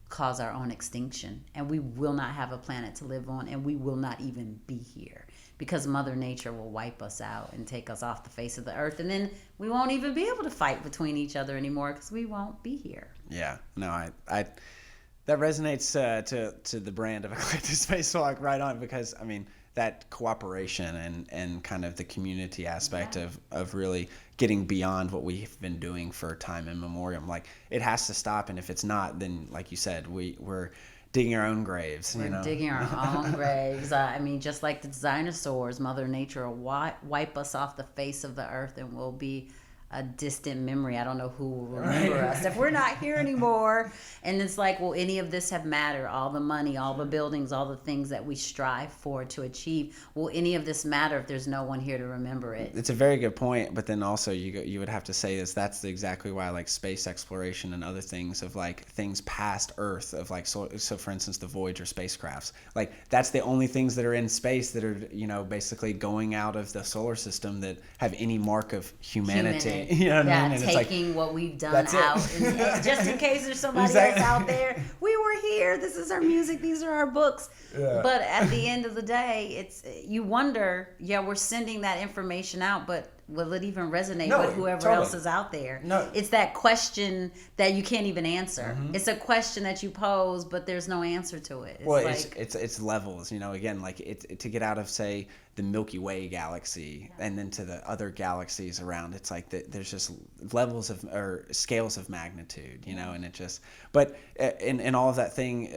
cause our own extinction, and we will not have a planet to live on, and we will not even be here, because Mother Nature will wipe us out and take us off the face of the earth, and then we won't even be able to fight between each other anymore because we won't be here. Yeah, no, I that resonates to the brand of Eclectic Spacewalk right on, because I mean, that cooperation and kind of the community aspect of really getting beyond what we've been doing for time immemorial. Like, it has to stop, and if it's not, then like you said, we're digging our own graves. We're digging our own graves. I mean, just like the dinosaurs, Mother Nature will wipe us off the face of the earth, and we'll be a distant memory. I don't know who will remember us if we're not here anymore. And it's like, will any of this have matter? All the money, all the buildings, all the things that we strive for to achieve. Will any of this matter if there's no one here to remember it? It's a very good point, but then also you would have to say that's exactly why, like, space exploration and other things of, like, things past Earth of, like, so for instance the Voyager spacecrafts, like, that's the only things that are in space that are, you know, basically going out of the solar system that have any mark of humanity. You know what I mean? And taking it's like, what we've done out, and just in case there's somebody else out there. We were here. This is our music. These are our books. Yeah. But at the end of the day, you wonder. Yeah, we're sending that information out, but will it even resonate with whoever else is out there? No. It's that question that you can't even answer. Mm-hmm. It's a question that you pose, but there's no answer to it. It's levels. You know, again, like to get out of, say, the Milky Way galaxy and then to the other galaxies around, it's like there's just levels of, or scales of magnitude, you know, and it just, but in all of that thing,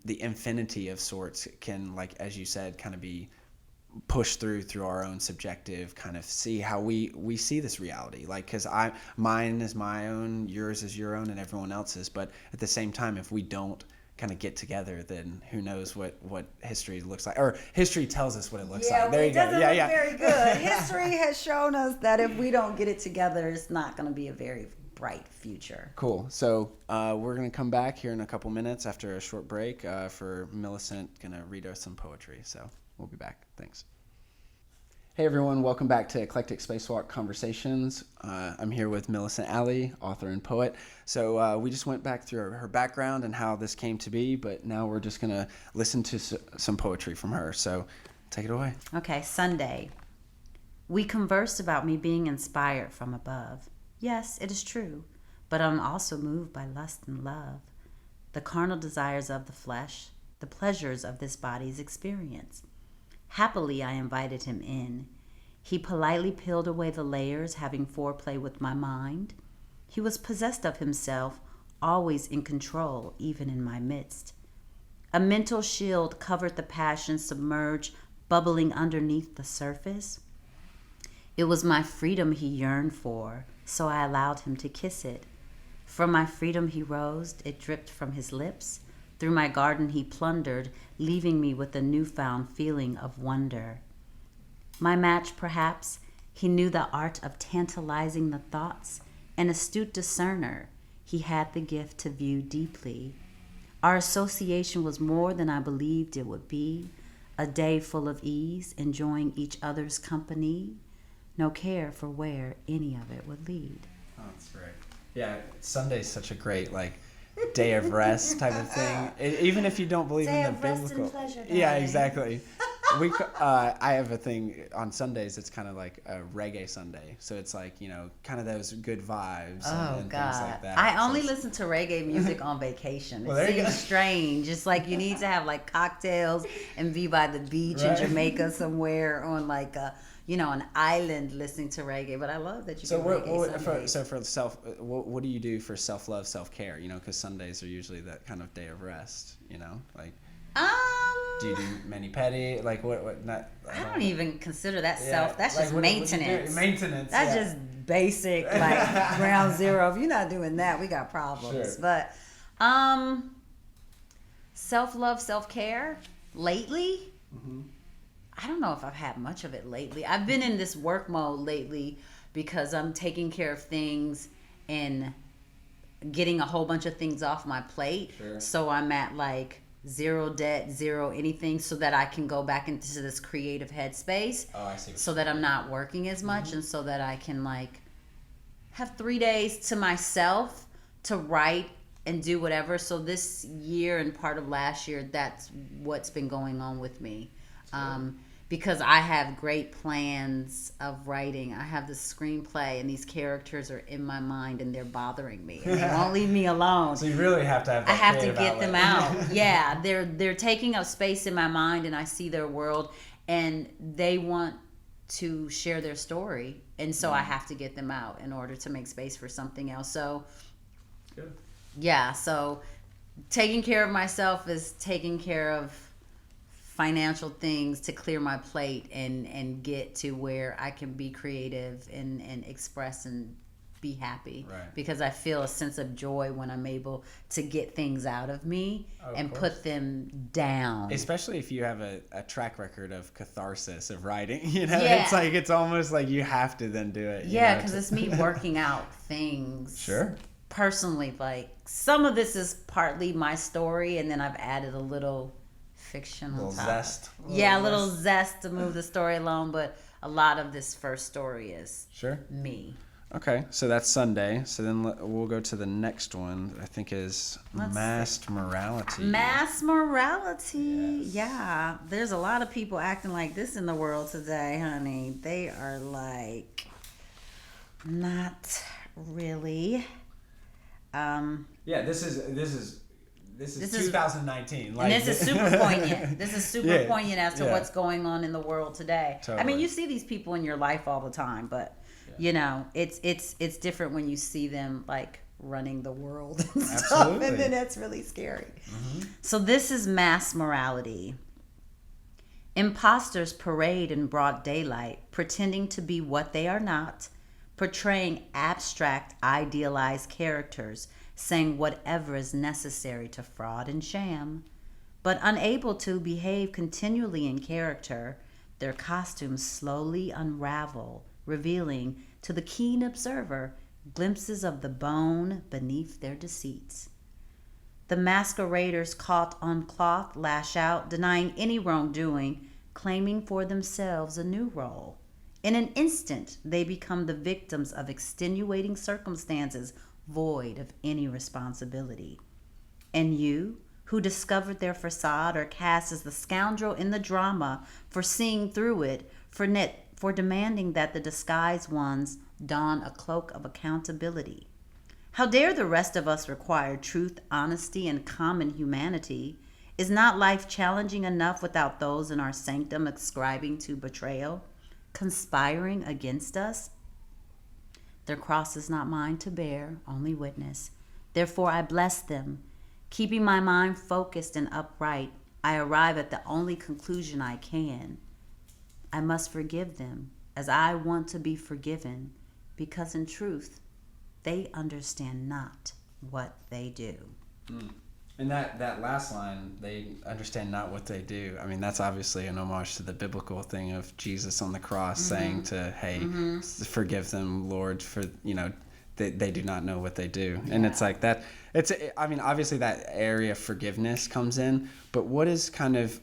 the infinity of sorts can, like, as you said, kind of be pushed through our own subjective kind of see how we see this reality, like, because mine is my own, yours is your own, and everyone else's, but at the same time, if we don't kind of get together, then who knows what history looks like, or history tells us what it looks like. There you go. Look very good. History has shown us that if we don't get it together, it's not going to be a very bright future. Cool. So we're going to come back here in a couple minutes after a short break for Millicent going to read us some poetry. So we'll be back. Thanks. Hey everyone, welcome back to Eclectic Spacewalk Conversations. I'm here with Millicent Ally, author and poet. So we just went back through her background and how this came to be, but now we're just going to listen to some poetry from her. So take it away. Okay, Sunday. We conversed about me being inspired from above. Yes, it is true, but I'm also moved by lust and love, the carnal desires of the flesh, the pleasures of this body's experience. Happily, I invited him in. He politely peeled away the layers, having foreplay with my mind. He was possessed of himself, always in control, even in my midst. A mental shield covered the passion submerged, bubbling underneath the surface. It was my freedom he yearned for, so I allowed him to kiss it. From my freedom he rose, it dripped from his lips. Through my garden he plundered, leaving me with a newfound feeling of wonder. My match, perhaps, he knew the art of tantalizing the thoughts, an astute discerner. He had the gift to view deeply. Our association was more than I believed it would be, a day full of ease, enjoying each other's company, no care for where any of it would lead. Oh, that's great. Yeah, Sunday's such a great, like, day of rest type of thing. Even if you don't believe in the biblical. Yeah, exactly. I have a thing on Sundays. It's kind of like a reggae Sunday, so it's like, you know, kind of those good vibes and things like that. I only listen to reggae music on vacation. It seems strange. It's like you need to have like cocktails and be by the beach in Jamaica somewhere on like a, you know, an island listening to reggae. But I love that you. So what do you do for self-love, self-care? You know, because Sundays are usually that kind of day of rest. You know, like. Do you do mani-pedi? Like what? Not. I don't even consider that self. That's like just maintenance. Maintenance. That's just basic, like ground zero. If you're not doing that, we got problems. Sure. But self-love, self-care. Lately, I don't know if I've had much of it lately. I've been in this work mode lately because I'm taking care of things and getting a whole bunch of things off my plate. Sure. So I'm at like zero debt, zero anything, so that I can go back into this creative headspace. Oh, I see. So that I'm not working as much, and so that I can like have 3 days to myself to write and do whatever. So this year and part of last year, that's what's been going on with me. Because I have great plans of writing. I have this screenplay, and these characters are in my mind, and they're bothering me, and they won't leave me alone. So you really have to have that I have to get them out. Yeah, they're taking up space in my mind, and I see their world, and they want to share their story, and so I have to get them out in order to make space for something else. So Good. yeah, so taking care of myself is taking care of financial things to clear my plate and get to where I can be creative and express and be happy. Right. Because I feel a sense of joy when I'm able to get things out of me and course. put them down. Especially if you have a track record of catharsis of writing, you know, Yeah. it's almost like you have to then do it. Yeah, because it's me working out things. Sure. Personally, like some of this is partly my story, and then I've added a little fiction on little top. zest. Yeah, a little zest to move the story along, but a lot of this first story is Sure. me. Okay, so that's Sunday. So then we'll go to the next one that I think is mass morality. Mass morality. Yes. Yeah, there's a lot of people acting like this in the world today, honey. They are like not really. Yeah, this is 2019. And this is super poignant. This is super poignant as to yeah. what's going on in the world today. Totally. I mean, you see these people in your life all the time, but you know, it's different when you see them like running the world and stuff, Absolutely. and then that's really scary. So this is mass morality. Imposters parade in broad daylight, pretending to be what they are not, portraying abstract, idealized characters, saying whatever is necessary to fraud and sham, but unable to behave continually in character, their costumes slowly unravel, revealing to the keen observer glimpses of the bone beneath their deceits. The masqueraders caught on cloth lash out, denying any wrongdoing, claiming for themselves a new role. In an instant, they become the victims of extenuating circumstances void of any responsibility. And you, who discovered their facade, are cast as the scoundrel in the drama for seeing through it, for demanding that the disguised ones don a cloak of accountability. How dare the rest of us require truth, honesty, and common humanity? Is not life challenging enough without those in our sanctum ascribing to betrayal, conspiring against us? Their cross is not mine to bear, only witness. Therefore I bless them. Keeping my mind focused and upright, I arrive at the only conclusion I can. I must forgive them as I want to be forgiven, because in truth, they understand not what they do. And that last line, they understand not what they do. I mean, that's obviously an homage to the biblical thing of Jesus on the cross saying to, hey, forgive them, Lord, for, you know, they do not know what they do. Yeah. And it's like that. I mean, obviously that area of forgiveness comes in, but what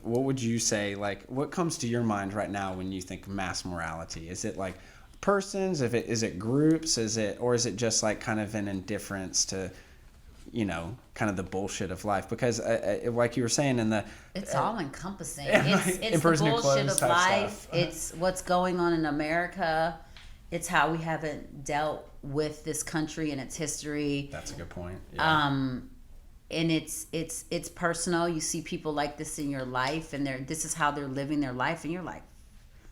would you say, like, what comes to your mind right now when you think mass morality? Is it like persons? Is it groups? Or is it just like kind of an indifference to, you know, kind of the bullshit of life? Because like you were saying it's all encompassing. Yeah, It's the bullshit of life. It's what's going on in America. It's how we haven't dealt with this country and its history. That's a good point. Yeah. And it's personal. You see people like this in your life, and this is how they're living their life, and you're like,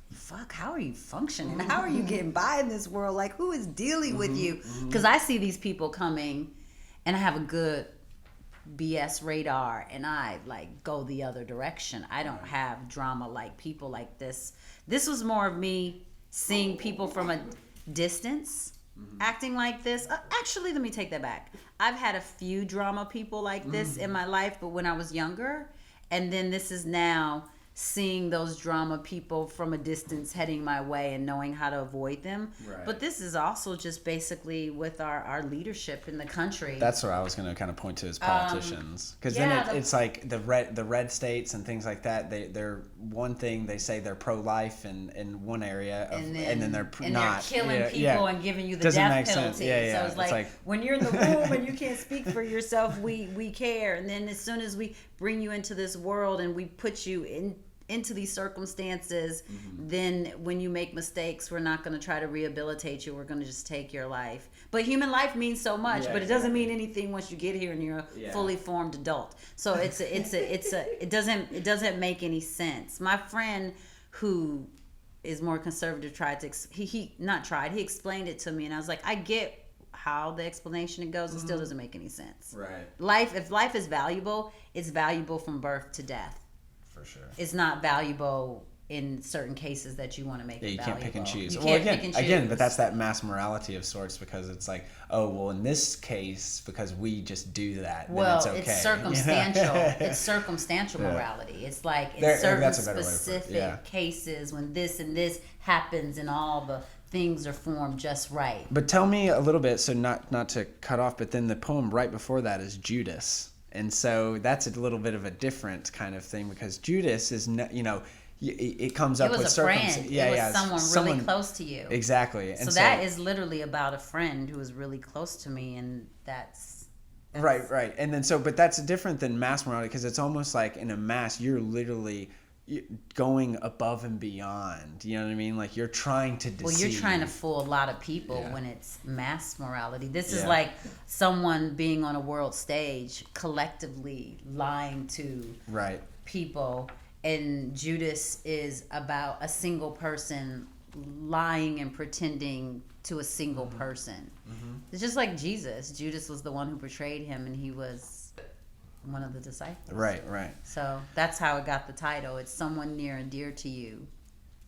fuck, how are you functioning? How are you getting by in this world? Like, who is dealing with you? Because I see these people coming, and I have a good BS radar, and I like go the other direction. I don't have drama like people like this. This was more of me seeing people from a distance acting like this. Actually, let me take that back. I've had a few drama people like this in my life, but when I was younger, and then this is now seeing those drama people from a distance heading my way and knowing how to avoid them. Right. But this is also just basically with our leadership in the country. That's what I was going to kind of point to as politicians, because it's like the red states and things like that. They're one thing, they say they're pro-life in one area, and then they're not. They're killing people and giving you the Doesn't death make penalty. sense. Yeah. So it's like when you're in the room and you can't speak for yourself, we care. And then as soon as we bring you into this world and we put you into these circumstances, then when you make mistakes, we're not going to try to rehabilitate you. We're going to just take your life. But human life means so much, but it doesn't mean anything once you get here and you're a fully formed adult. So it doesn't make any sense. My friend who is more conservative he explained it to me, and I was like, I get how the explanation it goes. It still doesn't make any sense. Right. If life is valuable, it's valuable from birth to death. For sure. It's not valuable in certain cases that you want to make it valuable. Can't pick and choose. You can't pick and choose. Again, but that's that mass morality of sorts, because it's like, oh, well, in this case, because we just do that, well, then it's okay. It's circumstantial. It's circumstantial morality. It's like in certain specific cases when this and this happens and all the things are formed just right. But tell me a little bit, so not to cut off, but then the poem right before that is Judas. And so that's a little bit of a different kind of thing, because Judas is, it comes up with circumstances. It was someone really close to you. Exactly. And so that is literally about a friend who was really close to me, and that's right. And then but that's different than mass morality, because it's almost like in a mass, you're literally going above and beyond. You know what I mean? Like, you're trying to deceive. Well, you're trying to fool a lot of people when it's mass morality. This is like someone being on a world stage, collectively lying to people. And Judas is about a single person lying and pretending to a single person. It's just like Jesus. Judas was the one who betrayed him, and he was one of the disciples. Right. So that's how it got the title. It's someone near and dear to you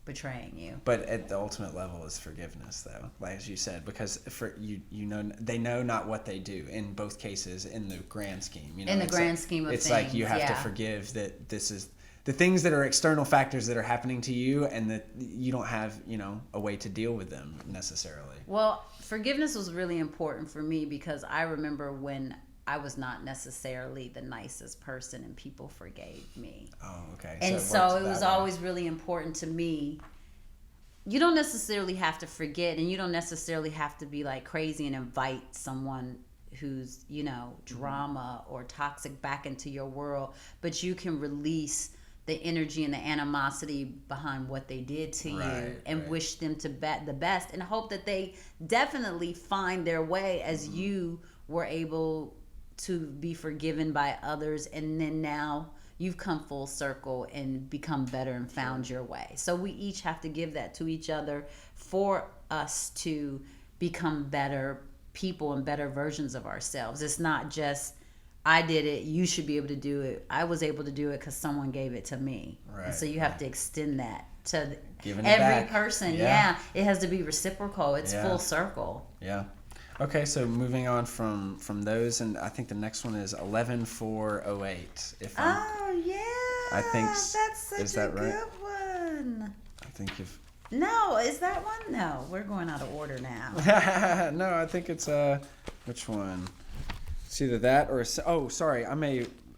betraying you. But at the ultimate level is forgiveness, though, like as you said, because for they know not what they do in both cases in the grand scheme. In the grand scheme of things, it's like you have to forgive that this is the things that are external factors that are happening to you, and that you don't have, a way to deal with them necessarily. Well, forgiveness was really important for me, because I remember when I was not necessarily the nicest person and people forgave me. Oh, okay. And so it was always really important to me. You don't necessarily have to forget, and you don't necessarily have to be like crazy and invite someone who's, drama or toxic back into your world, but you can release the energy and the animosity behind what they did to you, and wish them the best, and hope that they definitely find their way as you were able to be forgiven by others, and then now you've come full circle and become better and found your way. So we each have to give that to each other for us to become better people and better versions of ourselves. It's not just, I did it, you should be able to do it. I was able to do it because someone gave it to me. And so you have to extend that to every person. Yeah. It has to be reciprocal. It's full circle. Yeah. Okay, so moving on from those, and I think the next one is 11408. I think that's such a good one. I think if No, is that one? No, we're going out of order now. No, I think it's which one? It's either that or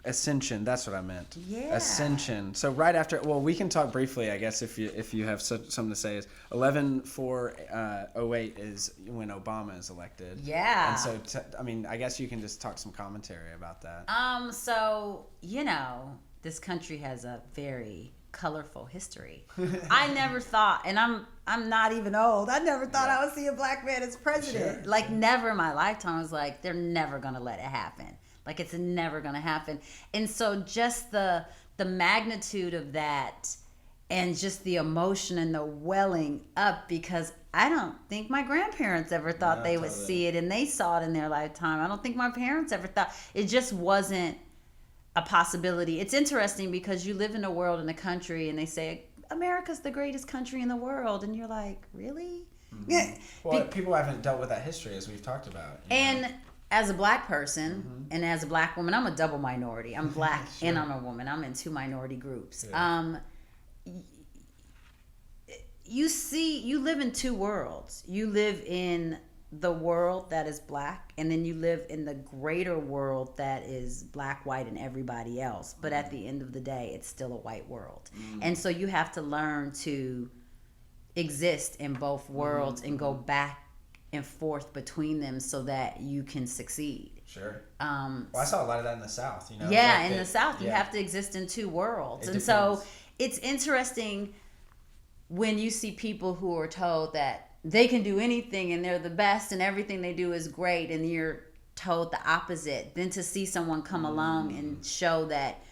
Ascension. That's what I meant. Yeah. Ascension. So right after, well, we can talk briefly, I guess, if you have something to say. Is 11408 is when Obama is elected. Yeah. And so, I guess you can just talk some commentary about that. So this country has a very colorful history. I never thought, and I'm not even old, I never thought I would see a black man as president. Sure. Like, never in my lifetime. I was like, they're never gonna let it happen. Like, it's never gonna happen. And so just the magnitude of that, and just the emotion and the welling up, because I don't think my grandparents ever thought they would see it, and they saw it in their lifetime. I don't think my parents ever thought. It just wasn't a possibility. It's interesting because you live in a world, in a country, and they say America's the greatest country in the world, and you're like, really? Mm-hmm. Yeah. Well, people haven't dealt with that history, as we've talked about. And as a black person, and as a black woman, I'm a double minority. I'm black Sure. and I'm a woman. I'm in two minority groups. Yeah. You live in two worlds. You live in the world that is black, and then you live in the greater world that is black, white, and everybody else. But at the end of the day, it's still a white world. And so you have to learn to exist in both worlds and go back and forth between them so that you can succeed. Sure. Well, I saw a lot of that in the South. Yeah, in the South, you have to exist in two worlds. And so it's interesting when you see people who are told that they can do anything and they're the best and everything they do is great, and you're told the opposite, then to see someone come along and show that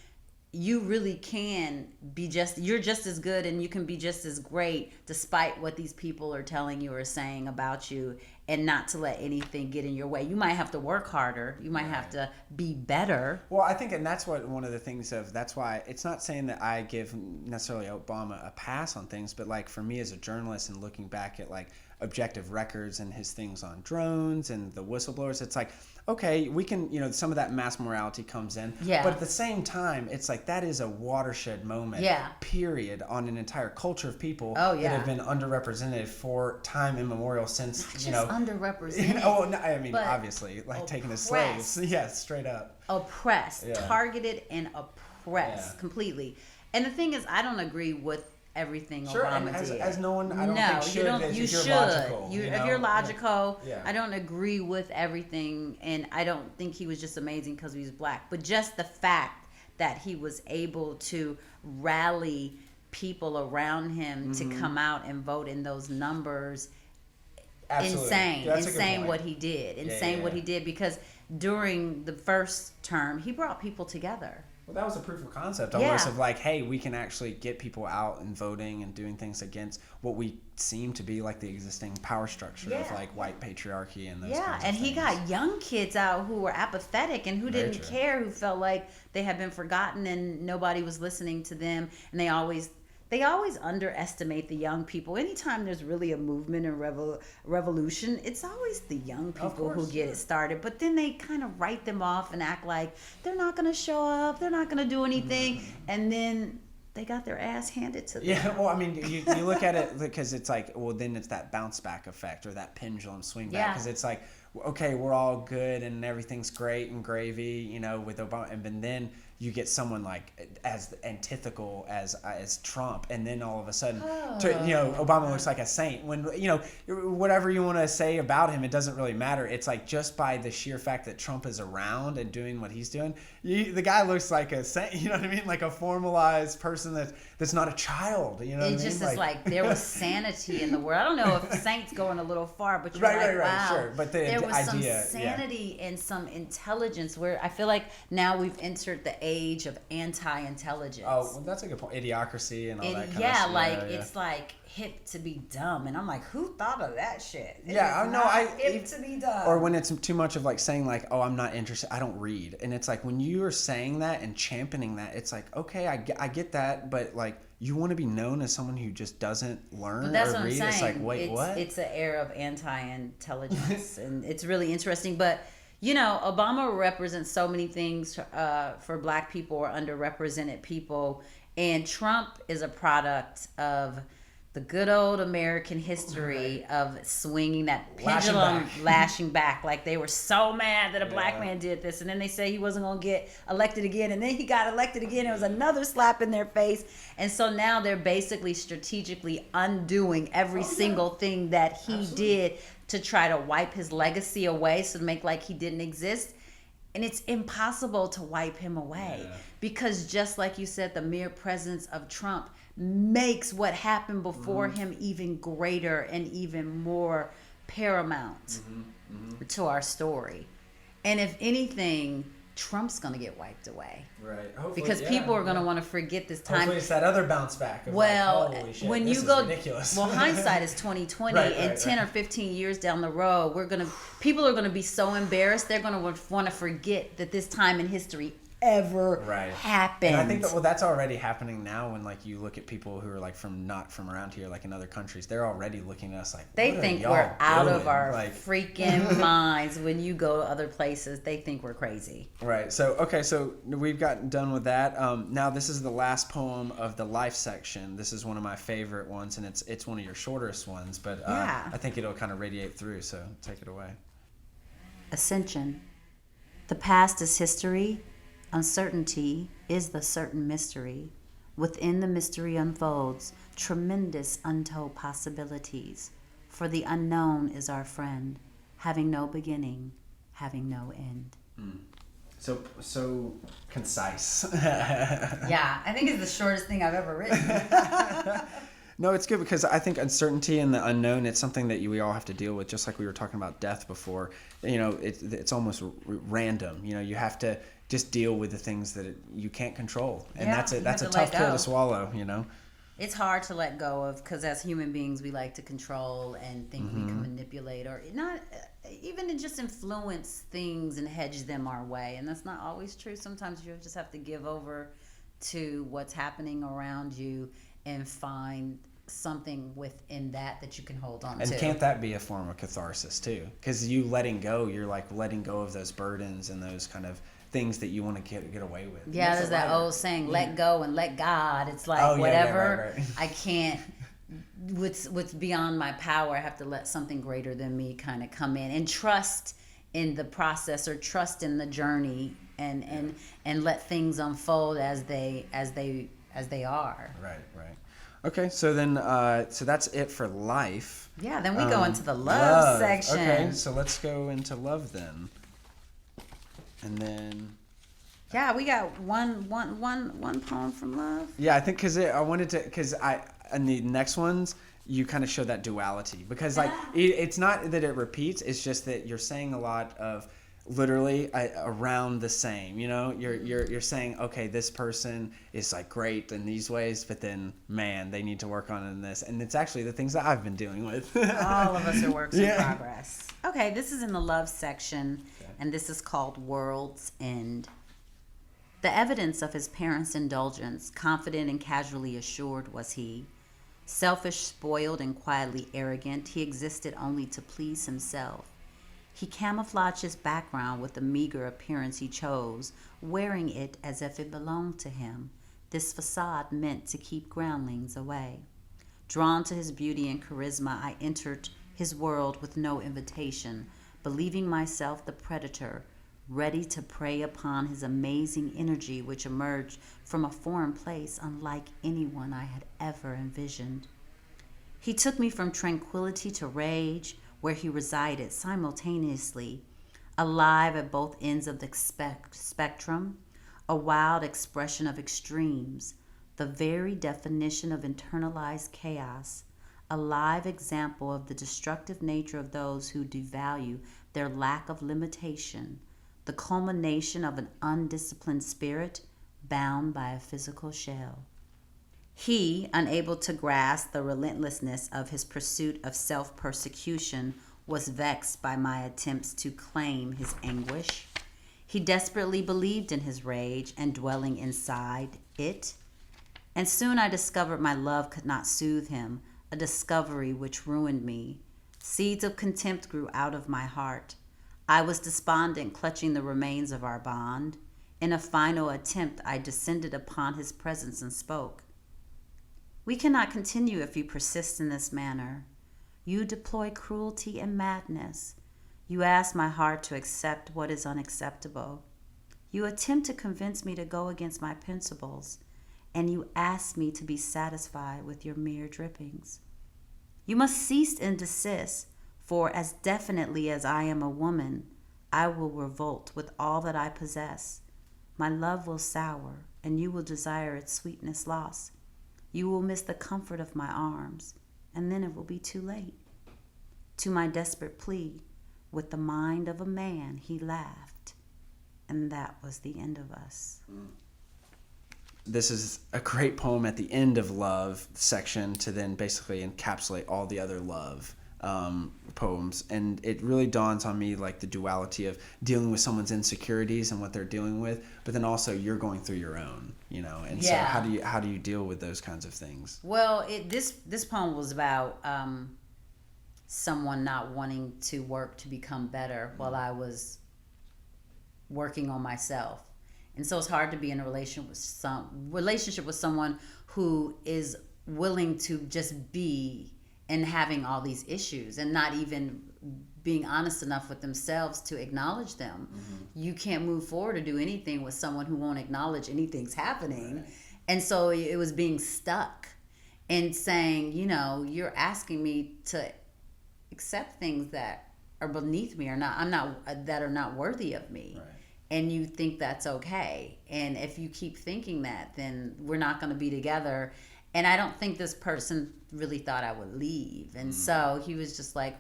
you really can you're just as good, and you can be just as great despite what these people are telling you or saying about you, and not to let anything get in your way. You might have to work harder. You might have to be better. Well, I think, and that's what one of the things that's why it's not saying that I give necessarily Obama a pass on things, but like for me as a journalist and looking back at like objective records and his things on drones and the whistleblowers, it's like, okay, we can, some of that mass morality comes in. Yeah. But at the same time, it's like that is a watershed moment, period, on an entire culture of people that have been underrepresented for time immemorial since, Not just underrepresented. Obviously, like taking the slaves. Yeah, straight up. Oppressed, targeted and oppressed completely. And the thing is, I don't agree with everything Obama did. As no one, I don't think should. You should. Logical, if you're logical, I don't agree with everything, and I don't think he was just amazing because he was black. But just the fact that he was able to rally people around him to come out and vote in those numbers, insane what he did. What he did, because during the first term, he brought people together. Well, that was a proof of concept almost of like, hey, we can actually get people out and voting and doing things against what we seem to be like the existing power structure of like white patriarchy and those kinds of and things. he got young kids out who were apathetic and who didn't care, who felt like they had been forgotten and nobody was listening to them, and they always underestimate the young people. Anytime there's really a movement and revolution, it's always the young people who get it started. But then they kind of write them off and act like they're not going to show up, they're not going to do anything, and then they got their ass handed to them. Yeah, well, I mean, you look at it because it's like, well, then it's that bounce back effect or that pendulum swing back, because it's like, okay, we're all good and everything's great and gravy, with Obama, and then you get someone like as antithetical as Trump, and then all of a sudden, Obama looks like a saint. When whatever you want to say about him, it doesn't really matter. It's like just by the sheer fact that Trump is around and doing what he's doing, the guy looks like a saint. You know what I mean? Like a formalized person that's not a child. You know what I mean? It just is like there was sanity in the world. I don't know if saint's going a little far, but you're wow. Sure. But there was idea, some sanity and some intelligence, where I feel like now we've entered the age of anti-intelligence. Oh, well, that's a good point. Idiocracy and all that kind of stuff. It's like hip to be dumb, and I'm like, who thought of that shit? Hip to be dumb. Or when it's too much of like saying like, oh, I'm not interested, I don't read, and it's like when you are saying that and championing that, it's like, okay, I get that, but like you want to be known as someone who just doesn't learn or read. It's like, wait, what? It's an era of anti-intelligence, and it's really interesting, but. Obama represents so many things for black people or underrepresented people. And Trump is a product of the good old American history of swinging that pendulum, lashing back. Like they were so mad that a black man did this. And then they say he wasn't going to get elected again. And then he got elected again. It was another slap in their face. And so now they're basically strategically undoing every single thing that he did to try to wipe his legacy away, so to make like he didn't exist. And it's impossible to wipe him away because just like you said, the mere presence of Trump makes what happened before him even greater and even more paramount to our story. And if anything, Trump's going to get wiped away. Right. Hopefully, because people are going to want to forget this time. Hopefully it's that other bounce back. Of holy shit, when this you is go, ridiculous. Well, hindsight is 2020, and 10 or 15 years down the road, people are going to be so embarrassed, they're going to want to forget that this time in history ever happened. And I think that's already happening now when like you look at people who are like not from around here, like in other countries, they're already looking at us like, they think we're out of our freaking minds. When you go to other places, they think we're crazy. Right. So we've gotten done with that. Now this is the last poem of the life section. This is one of my favorite ones, and it's one of your shortest ones, but I think it'll kind of radiate through. So take it away. Ascension. The past is history. Uncertainty is the certain mystery. Within the mystery unfolds tremendous untold possibilities. For the unknown is our friend, having no beginning, having no end. So concise. Yeah, I think it's the shortest thing I've ever written. No, it's good because I think uncertainty and the unknown, it's something that we all have to deal with, just like we were talking about death before. It's almost random. You have to just deal with the things that you can't control, and Yeah, that's you a have to tough let pill go. to swallow, you know. It's hard to let go of, because as human beings we like to control and think we can manipulate, or not even to just influence things and hedge them our way, and that's not always true. Sometimes you just have to give over to what's happening around you and find something within that you can hold on And to. can't that be a form of catharsis too? Because you letting go, you're like letting go of those burdens and those kind of things that you want to get away with. Yeah, there's that old saying, let go and let God. It's like, whatever right. I can't, what's beyond my power, I have to let something greater than me kind of come in and trust in the process, or trust in the journey, and let things unfold as they are. Right. Okay, so then so that's it for life. Yeah, then we go into the love section. Okay, so let's go into love then. And then yeah, we got one poem from love. yeah, I think because in the next ones you kind of show that duality, because like it's not that it repeats, it's just that you're saying a lot of literally around the same, you know. You're saying, okay, this person is like great in these ways, but then man, they need to work on it in this, and it's actually the things that I've been dealing with. All of us are works in progress. Okay, this is in the love section, and this is called World's End. The evidence of his parents' indulgence, confident and casually assured was he. Selfish, spoiled, and quietly arrogant, he existed only to please himself. He camouflaged his background with the meager appearance he chose, wearing it as if it belonged to him. This facade meant to keep groundlings away. Drawn to his beauty and charisma, I entered his world with no invitation, believing myself the predator, ready to prey upon his amazing energy which emerged from a foreign place unlike anyone I had ever envisioned. He took me from tranquility to rage, where he resided simultaneously, alive at both ends of the spectrum, a wild expression of extremes, the very definition of internalized chaos, a live example of the destructive nature of those who devalue their lack of limitation, the culmination of an undisciplined spirit bound by a physical shell. He, unable to grasp the relentlessness of his pursuit of self-persecution, was vexed by my attempts to claim his anguish. He desperately believed in his rage and dwelling inside it. And soon I discovered my love could not soothe him, a discovery which ruined me. Seeds of contempt grew out of my heart. I was despondent, clutching the remains of our bond. In a final attempt, I descended upon his presence and spoke. We cannot continue if you persist in this manner. You deploy cruelty and madness. You ask my heart to accept what is unacceptable. You attempt to convince me to go against my principles, and you ask me to be satisfied with your mere drippings. You must cease and desist, for as definitely as I am a woman, I will revolt with all that I possess. My love will sour, and you will desire its sweetness lost. You will miss the comfort of my arms, and then it will be too late. To my desperate plea, with the mind of a man, he laughed, and that was the end of us. This is a great poem at the end of love section to then basically encapsulate all the other love poems, and it really dawns on me like the duality of dealing with someone's insecurities and what they're dealing with, but then also you're going through your own, you know, and so how do you deal with those kinds of things? Well, this poem was about someone not wanting to work to become better while I was working on myself. And so it's hard to be in a relationship with someone who is willing to just be and having all these issues and not even being honest enough with themselves to acknowledge them. Mm-hmm. You can't move forward or do anything with someone who won't acknowledge anything's happening. Right. And so it was being stuck and saying, you know, you're asking me to accept things that are beneath me or that are not worthy of me. Right. And you think that's okay. And if you keep thinking that, then we're not going to be together. And I don't think this person really thought I would leave. And so he was just like,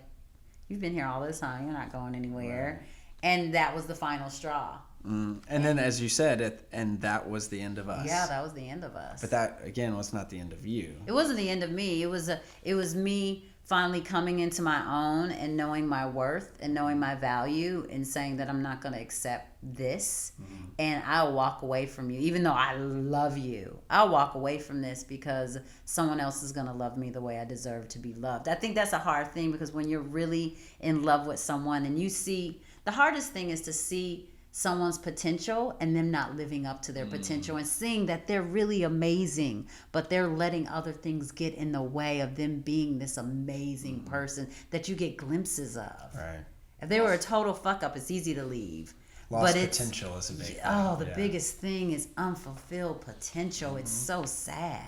you've been here all this time. You're not going anywhere. Right. And that was the final straw. And then, as you said, and that was the end of us. Yeah, that was the end of us. But that, again, was not the end of you. It wasn't the end of me. It was me finally coming into my own and knowing my worth and knowing my value and saying that I'm not going to accept this. And I'll walk away from you. Even though I love you, I'll walk away from this because someone else is going to love me the way I deserve to be loved. I think that's a hard thing, because when you're really in love with someone and you see, the hardest thing is to see someone's potential and them not living up to their potential, and seeing that they're really amazing, but they're letting other things get in the way of them being this amazing person that you get glimpses of. Right. If they were a total fuck up, it's easy to leave. Lost potential is a big thing. Oh, the biggest thing is unfulfilled potential. It's so sad.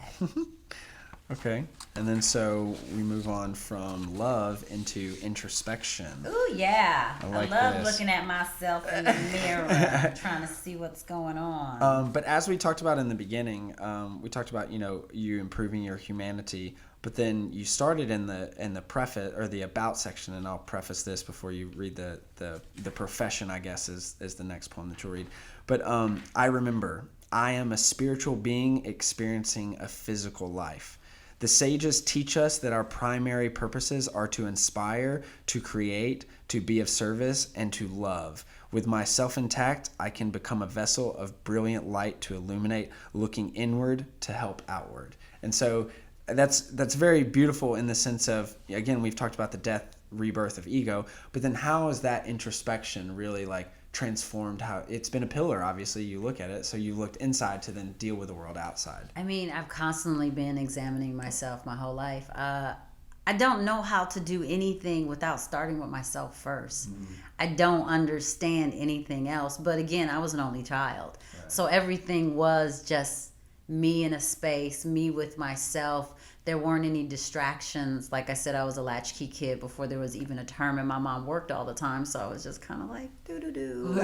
Okay. And then so we move on from love into introspection. Ooh, yeah. I love looking at myself in the mirror, trying to see what's going on. But as we talked about in the beginning, we talked about, you improving your humanity, but then you started in the preface or the about section, and I'll preface this before you read the profession, I guess, is the next poem that you'll read. But I remember, I am a spiritual being experiencing a physical life. The sages teach us that our primary purposes are to inspire, to create, to be of service, and to love. With myself intact, I can become a vessel of brilliant light to illuminate, looking inward to help outward. And so that's very beautiful in the sense of, again, we've talked about the death, rebirth of ego, but then how is that introspection really transformed how it's been a pillar? Obviously, you look at it, so you looked inside to then deal with the world outside. I mean, I've constantly been examining myself my whole life. I don't know how to do anything without starting with myself first. I don't understand anything else. But again, I was an only child. Right. So everything was just me in a space, me with myself. There weren't any distractions. Like I said, I was a latchkey kid before there was even a term, and my mom worked all the time, so I was just kind of like, do-do-do.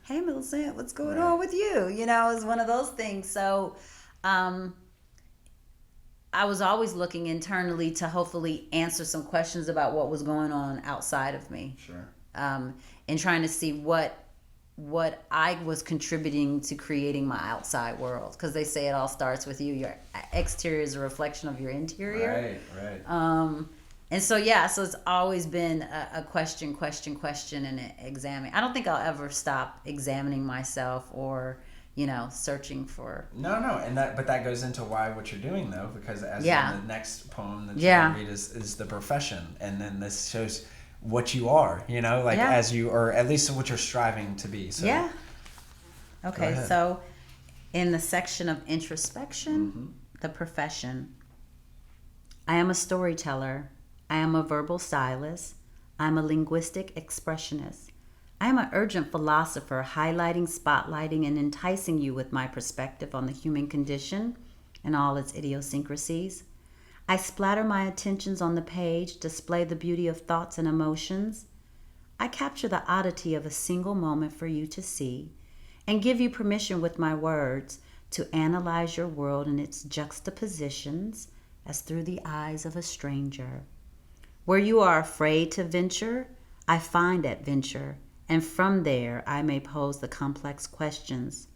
Hey, Millicent, what's going on with you? It was one of those things. So I was always looking internally to hopefully answer some questions about what was going on outside of me. Sure. And trying to see what I was contributing to creating my outside world, because they say it all starts with you. Your exterior is a reflection of your interior. Right. And so so it's always been a question, and examining. I don't think I'll ever stop examining myself or searching for. No, but that goes into what you're doing though, because as in the next poem that you read is the profession, and then this shows what you are, as you, or at least what you're striving to be. So. Yeah. Okay, so in the section of introspection, the profession, I am a storyteller. I am a verbal stylist. I am a linguistic expressionist. I am an urgent philosopher, highlighting, spotlighting, and enticing you with my perspective on the human condition and all its idiosyncrasies. I splatter my attentions on the page, display the beauty of thoughts and emotions. I capture the oddity of a single moment for you to see, and give you permission with my words to analyze your world and its juxtapositions as through the eyes of a stranger. Where you are afraid to venture, I find adventure, and from there I may pose the complex questions,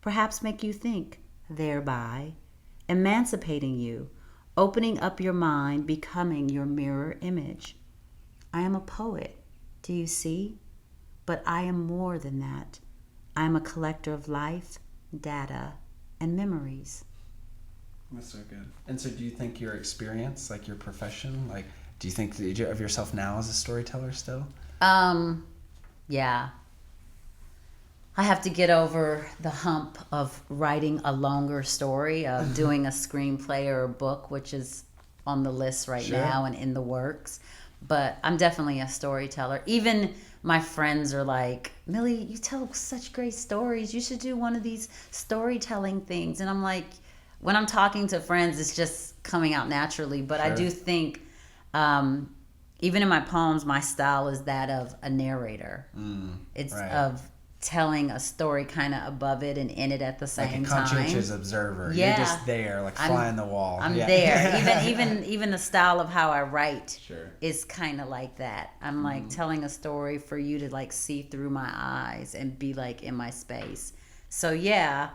perhaps make you think, thereby emancipating you, opening up your mind, becoming your mirror image. I am a poet, do you see? But I am more than that. I am a collector of life, data, and memories. That's so good. And so do you think your experience, your profession, do you think of yourself now as a storyteller still? Yeah. I have to get over the hump of writing a longer story, of doing a screenplay or a book, which is on the list right now and in the works. But I'm definitely a storyteller. Even my friends are like, Millie, you tell such great stories. You should do one of these storytelling things. And I'm like, when I'm talking to friends, it's just coming out naturally. But I do think, even in my poems, my style is that of a narrator. It's of telling a story kind of above it and in it at the same like a time. conscientious observer. Yeah. You're just there, like fly on the wall. I'm Yeah. there. Even the style of how I write Sure. is kind of like that. I'm like telling a story for you to like see through my eyes and be like in my space. So yeah,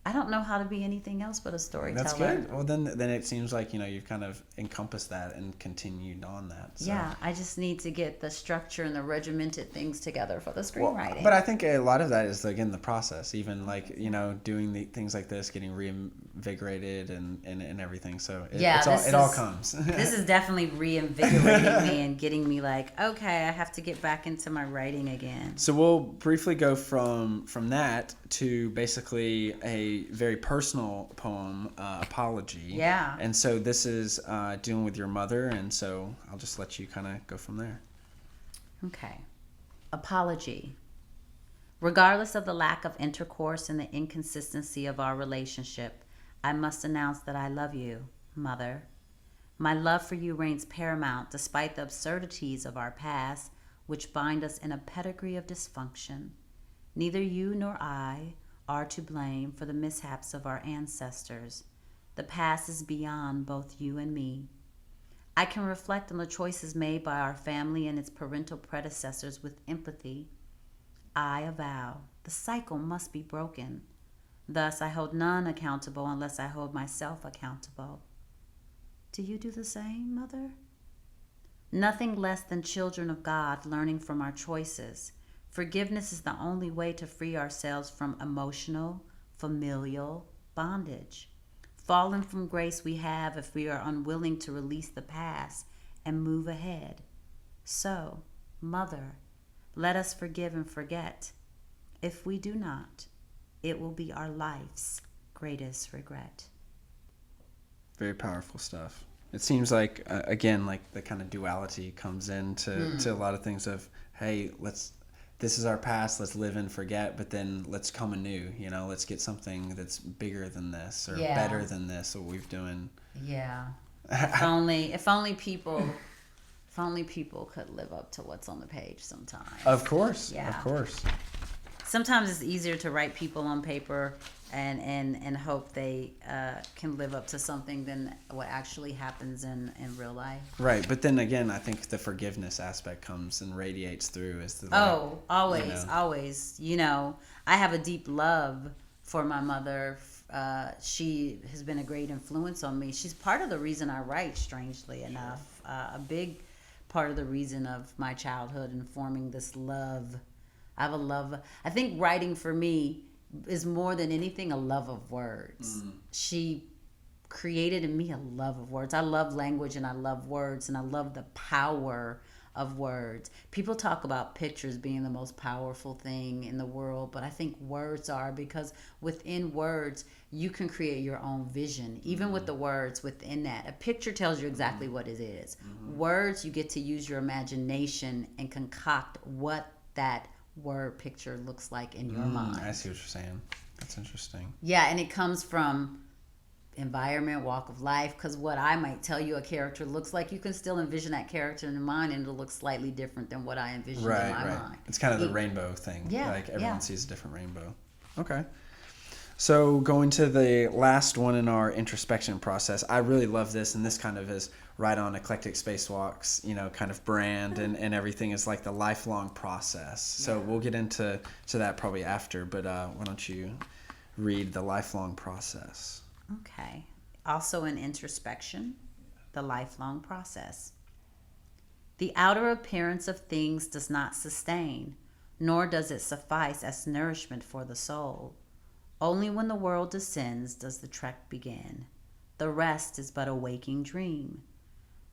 I don't know how to be anything else but a storyteller. That's good. Well, then it seems like, you've kind of encompassed that and continued on that. So. Yeah, I just need to get the structure and the regimented things together for the screenwriting. But I think a lot of that is, again, the process. Even like, doing the things like this, getting reinvigorated and everything. So it all comes. This is definitely reinvigorating me and getting me like, okay, I have to get back into my writing again. So we'll briefly go from that to basically a very personal poem, Apology. Yeah. And so this is dealing with your mother, and so I'll just let you kind of go from there. Okay. Apology. Regardless of the lack of intercourse and the inconsistency of our relationship, I must announce that I love you, Mother. My love for you reigns paramount despite the absurdities of our past, which bind us in a pedigree of dysfunction. Neither you nor I are to blame for the mishaps of our ancestors. The past is beyond both you and me. I can reflect on the choices made by our family and its parental predecessors with empathy. I avow the cycle must be broken. Thus, I hold none accountable unless I hold myself accountable. Do you do the same, Mother? Nothing less than children of God learning from our choices. Forgiveness is the only way to free ourselves from emotional, familial bondage. Fallen from grace we have if we are unwilling to release the past and move ahead. So, Mother, let us forgive and forget. If we do not, it will be our life's greatest regret. Very powerful stuff. It seems like, again, like the kind of duality comes into to a lot of things of, hey, this is our past, let's live and forget, but then let's come anew, let's get something that's bigger than this or better than this, what we've doing. Yeah. If only people could live up to what's on the page sometimes. Of course. Yeah. Of course. Sometimes it's easier to write people on paper and hope they can live up to something than what actually happens in real life. Right, but then again, I think the forgiveness aspect comes and radiates through as the always. I have a deep love for my mother. She has been a great influence on me. She's part of the reason I write, strangely enough. A big part of the reason of my childhood and forming this love. I have a love. I think writing for me is more than anything a love of words. She created in me a love of words. I love language and I love words and I love the power of words. People talk about pictures being the most powerful thing in the world, but I think words are, because within words you can create your own vision. Even with the words within that, a picture tells you exactly what it is. Words, you get to use your imagination and concoct what that word picture looks like in your mind. I see what you're saying. That's interesting. Yeah, and it comes from environment, walk of life, because what I might tell you a character looks like, you can still envision that character in your mind and it'll look slightly different than what I envisioned in my mind. It's kind of the rainbow thing. Yeah, like everyone sees a different rainbow. Okay. So going to the last one in our introspection process, I really love this, and this kind of is right on Eclectic Spacewalks, kind of brand and everything is like the lifelong process. So we'll get into that probably after, but why don't you read the lifelong process? Okay. Also in introspection, the lifelong process. The outer appearance of things does not sustain, nor does it suffice as nourishment for the soul. Only when the world descends does the trek begin. The rest is but a waking dream.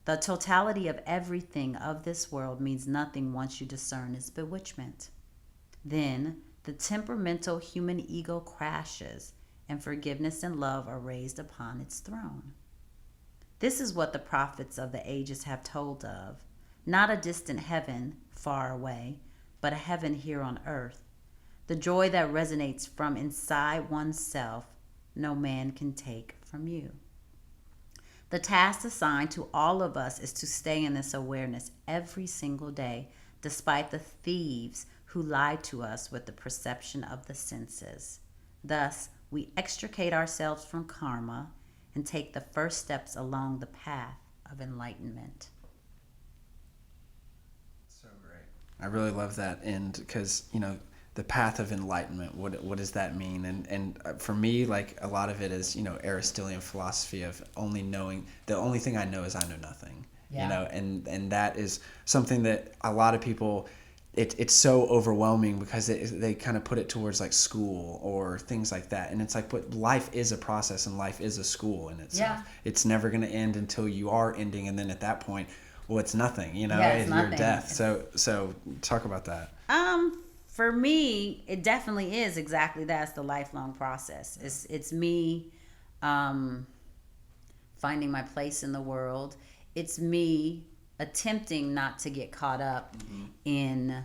The totality of everything of this world means nothing once you discern its bewitchment. Then the temperamental human ego crashes, and forgiveness and love are raised upon its throne. This is what the prophets of the ages have told of, not a distant heaven far away, but a heaven here on earth. The joy that resonates from inside oneself, no man can take from you. The task assigned to all of us is to stay in this awareness every single day, despite the thieves who lie to us with the perception of the senses. Thus, we extricate ourselves from karma and take the first steps along the path of enlightenment. So great. I really love that end because, the path of enlightenment, what does that mean? And for me, like, a lot of it is, Aristotelian philosophy of only knowing, the only thing I know is I know nothing. Yeah. And that is something that a lot of people, it's so overwhelming because they kind of put it towards like school or things like that. And it's like, but life is a process and life is a school in itself. Yeah. It's never going to end until you are ending. And then at that point, well, it's nothing, it's your nothing. death. So talk about that. For me, it definitely is exactly that. It's the lifelong process. It's me finding my place in the world. It's me attempting not to get caught up in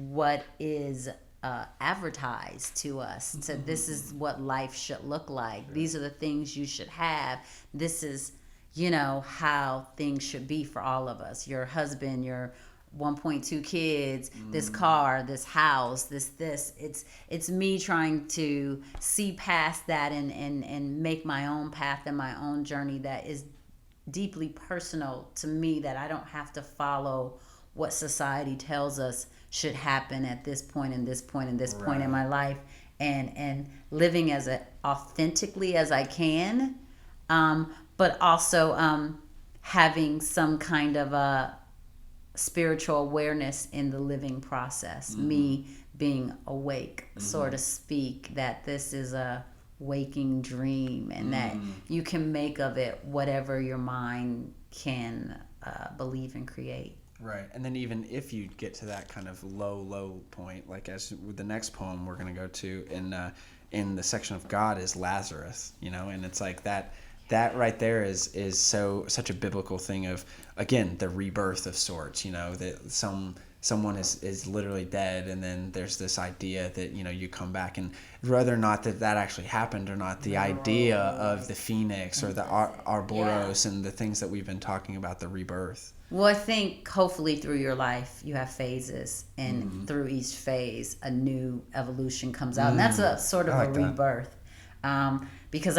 what is advertised to us. So this is what life should look like. These are the things you should have. This is, how things should be for all of us. Your husband, your 1.2 kids, this car, this house, this. It's me trying to see past that and make my own path and my own journey that is deeply personal to me, that I don't have to follow what society tells us should happen at this point and this point and this point in my life, and living as authentically as I can, but also having some kind of a spiritual awareness in the living process, me being awake, so to speak, that this is a waking dream and that you can make of it whatever your mind can believe and create. Right. And then even if you get to that kind of low point, like as with the next poem we're going to go to in the section of God is Lazarus, and it's like that right there is such a biblical thing of, again, the rebirth of sorts, that someone is literally dead, and then there's this idea that you come back, and whether or not that actually happened or not, the idea of the phoenix or the Ouroboros and the things that we've been talking about, the rebirth. Well, I think hopefully through your life you have phases, and through each phase a new evolution comes out, and that's a sort of a rebirth, because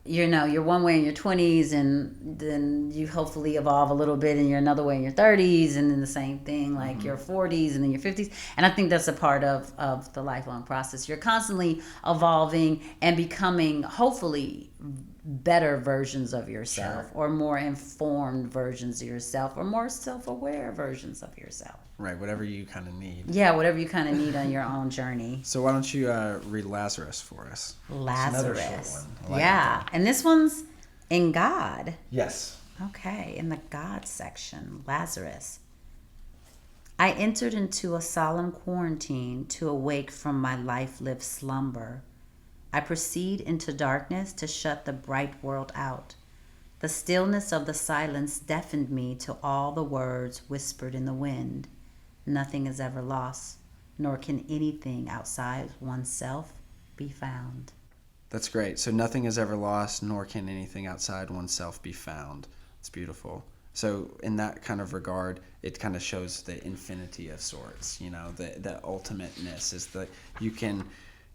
you're one way in your 20s, and then you hopefully evolve a little bit, and you're another way in your 30s, and then the same thing like your 40s and then your 50s. And I think that's a part of the lifelong process. You're constantly evolving and becoming, hopefully, better versions of yourself, or more informed versions of yourself, or more self-aware versions of yourself. Right, whatever you kind of need. Yeah, whatever you kind of need on your own journey. So why don't you read Lazarus for us? Lazarus. It's another short one. Yeah, and this one's in God. Yes. Okay, in the God section, Lazarus. I entered into a solemn quarantine to awake from my life-lived slumber. I proceed into darkness to shut the bright world out. The stillness of the silence deafened me to all the words whispered in the wind. Nothing is ever lost, nor can anything outside oneself be found. That's great. So nothing is ever lost, nor can anything outside oneself be found. It's beautiful. So in that kind of regard, it kind of shows the infinity of sorts, the ultimateness is that you can,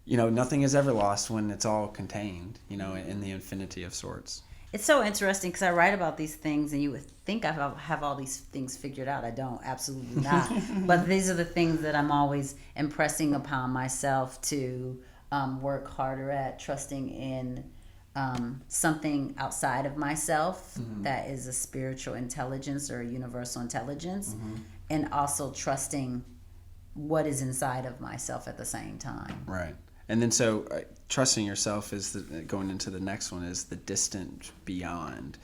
nothing is ever lost when it's all contained, in the infinity of sorts. It's so interesting because I write about these things, and you would think I have all these things figured out. I don't, absolutely not. But these are the things that I'm always impressing upon myself to work harder at, trusting in something outside of myself that is a spiritual intelligence or a universal intelligence, and also trusting what is inside of myself at the same time. Right. And then so trusting yourself is going into the next one is the distant beyond.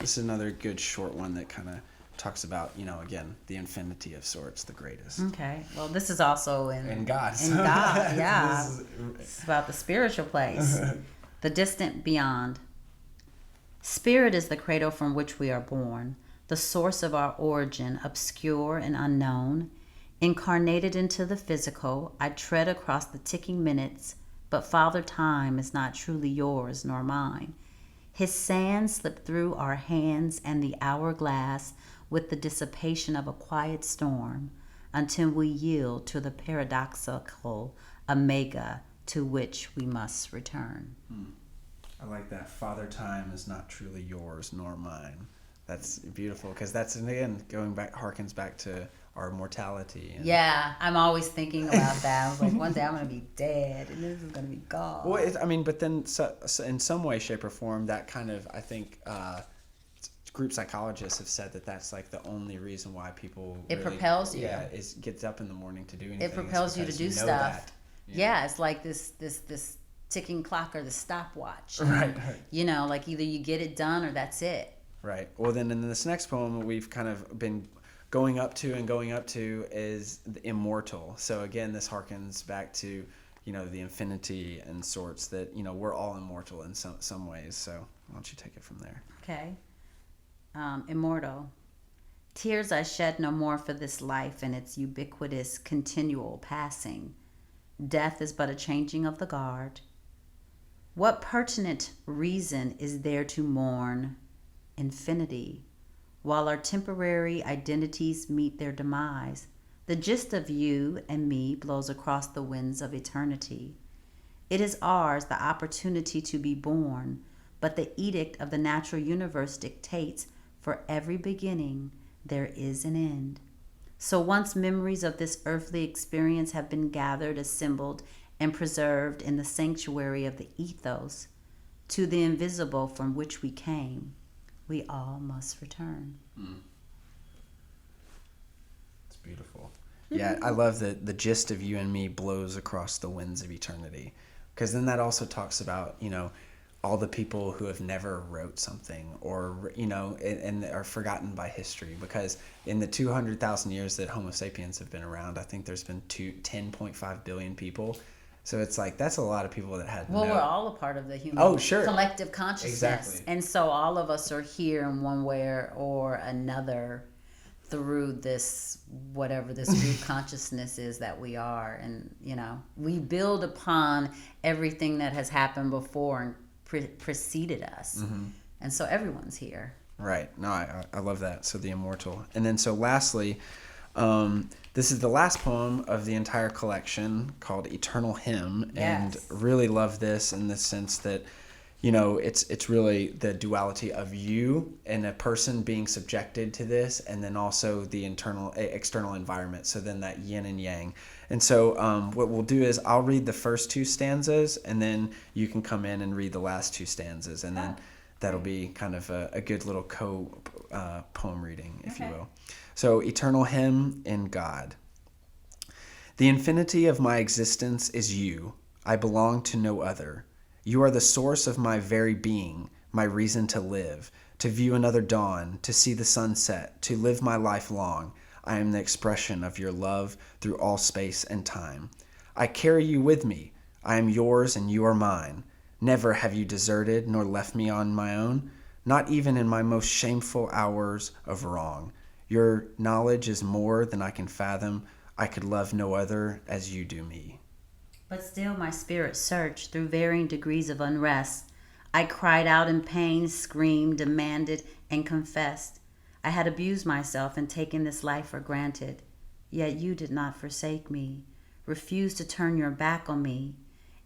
This is another good short one that kind of talks about, again, the infinity of sorts, the greatest. Okay. Well, this is also in God. In God, yeah. It's about the spiritual place. The distant beyond. Spirit is the cradle from which we are born, the source of our origin, obscure and unknown. Incarnated into the physical, I tread across the ticking minutes, but Father Time is not truly yours nor mine. His sands slip through our hands, and the hourglass with the dissipation of a quiet storm until we yield to the paradoxical omega to which we must return. I like that. Father Time is not truly yours nor mine. That's beautiful because that's, again, harkens back to our mortality. Yeah, I'm always thinking about that. I was like, one day I'm going to be dead and this is going to be gone. Well, but then in some way, shape, or form, that kind of, I think, group psychologists have said that that's like the only reason why people propels you. Yeah, gets up in the morning to do anything. It propels you to do stuff. Yeah, it's like this ticking clock or the stopwatch. Right. Like either you get it done or that's it. Right. Well, then in this next poem, we've kind of been going up to is the Immortal. So again, this harkens back to, the infinity and sorts that, we're all immortal in some ways. So why don't you take it from there? Okay. Immortal. Tears I shed no more for this life and its ubiquitous continual passing. Death is but a changing of the guard. What pertinent reason is there to mourn infinity while our temporary identities meet their demise? The gist of you and me blows across the winds of eternity. It is ours the opportunity to be born, but the edict of the natural universe dictates for every beginning there is an end. So once memories of this earthly experience have been gathered, assembled, and preserved in the sanctuary of the ethos, to the invisible from which we came, we all must return. It's beautiful. Yeah, I love that the gist of you and me blows across the winds of eternity. Because then that also talks about, all the people who have never wrote something or, and are forgotten by history. Because in the 200,000 years that Homo sapiens have been around, I think there's been 10.5 billion people. So it's like, that's a lot of people that had we're all a part of the human collective consciousness. Exactly. And so all of us are here in one way or another through this, whatever this group consciousness is that we are. And, we build upon everything that has happened before and preceded us. Mm-hmm. And so everyone's here. Right. No, I love that. So the Immortal. And then so lastly, this is the last poem of the entire collection called Eternal Hymn. Yes. And really love this in the sense that, it's really the duality of you and a person being subjected to this, and then also the external environment. So then that yin and yang. And so what we'll do is I'll read the first two stanzas, and then you can come in and read the last two stanzas, and then that'll be kind of a good little poem reading, if you will. So Eternal Hymn in God. The infinity of my existence is you. I belong to no other. You are the source of my very being, my reason to live, to view another dawn, to see the sunset, to live my life long. I am the expression of your love through all space and time. I carry you with me. I am yours and you are mine. Never have you deserted nor left me on my own, not even in my most shameful hours of wrong. Your knowledge is more than I can fathom. I could love no other as you do me. But still my spirit searched through varying degrees of unrest. I cried out in pain, screamed, demanded, and confessed. I had abused myself and taken this life for granted. Yet you did not forsake me, refused to turn your back on me.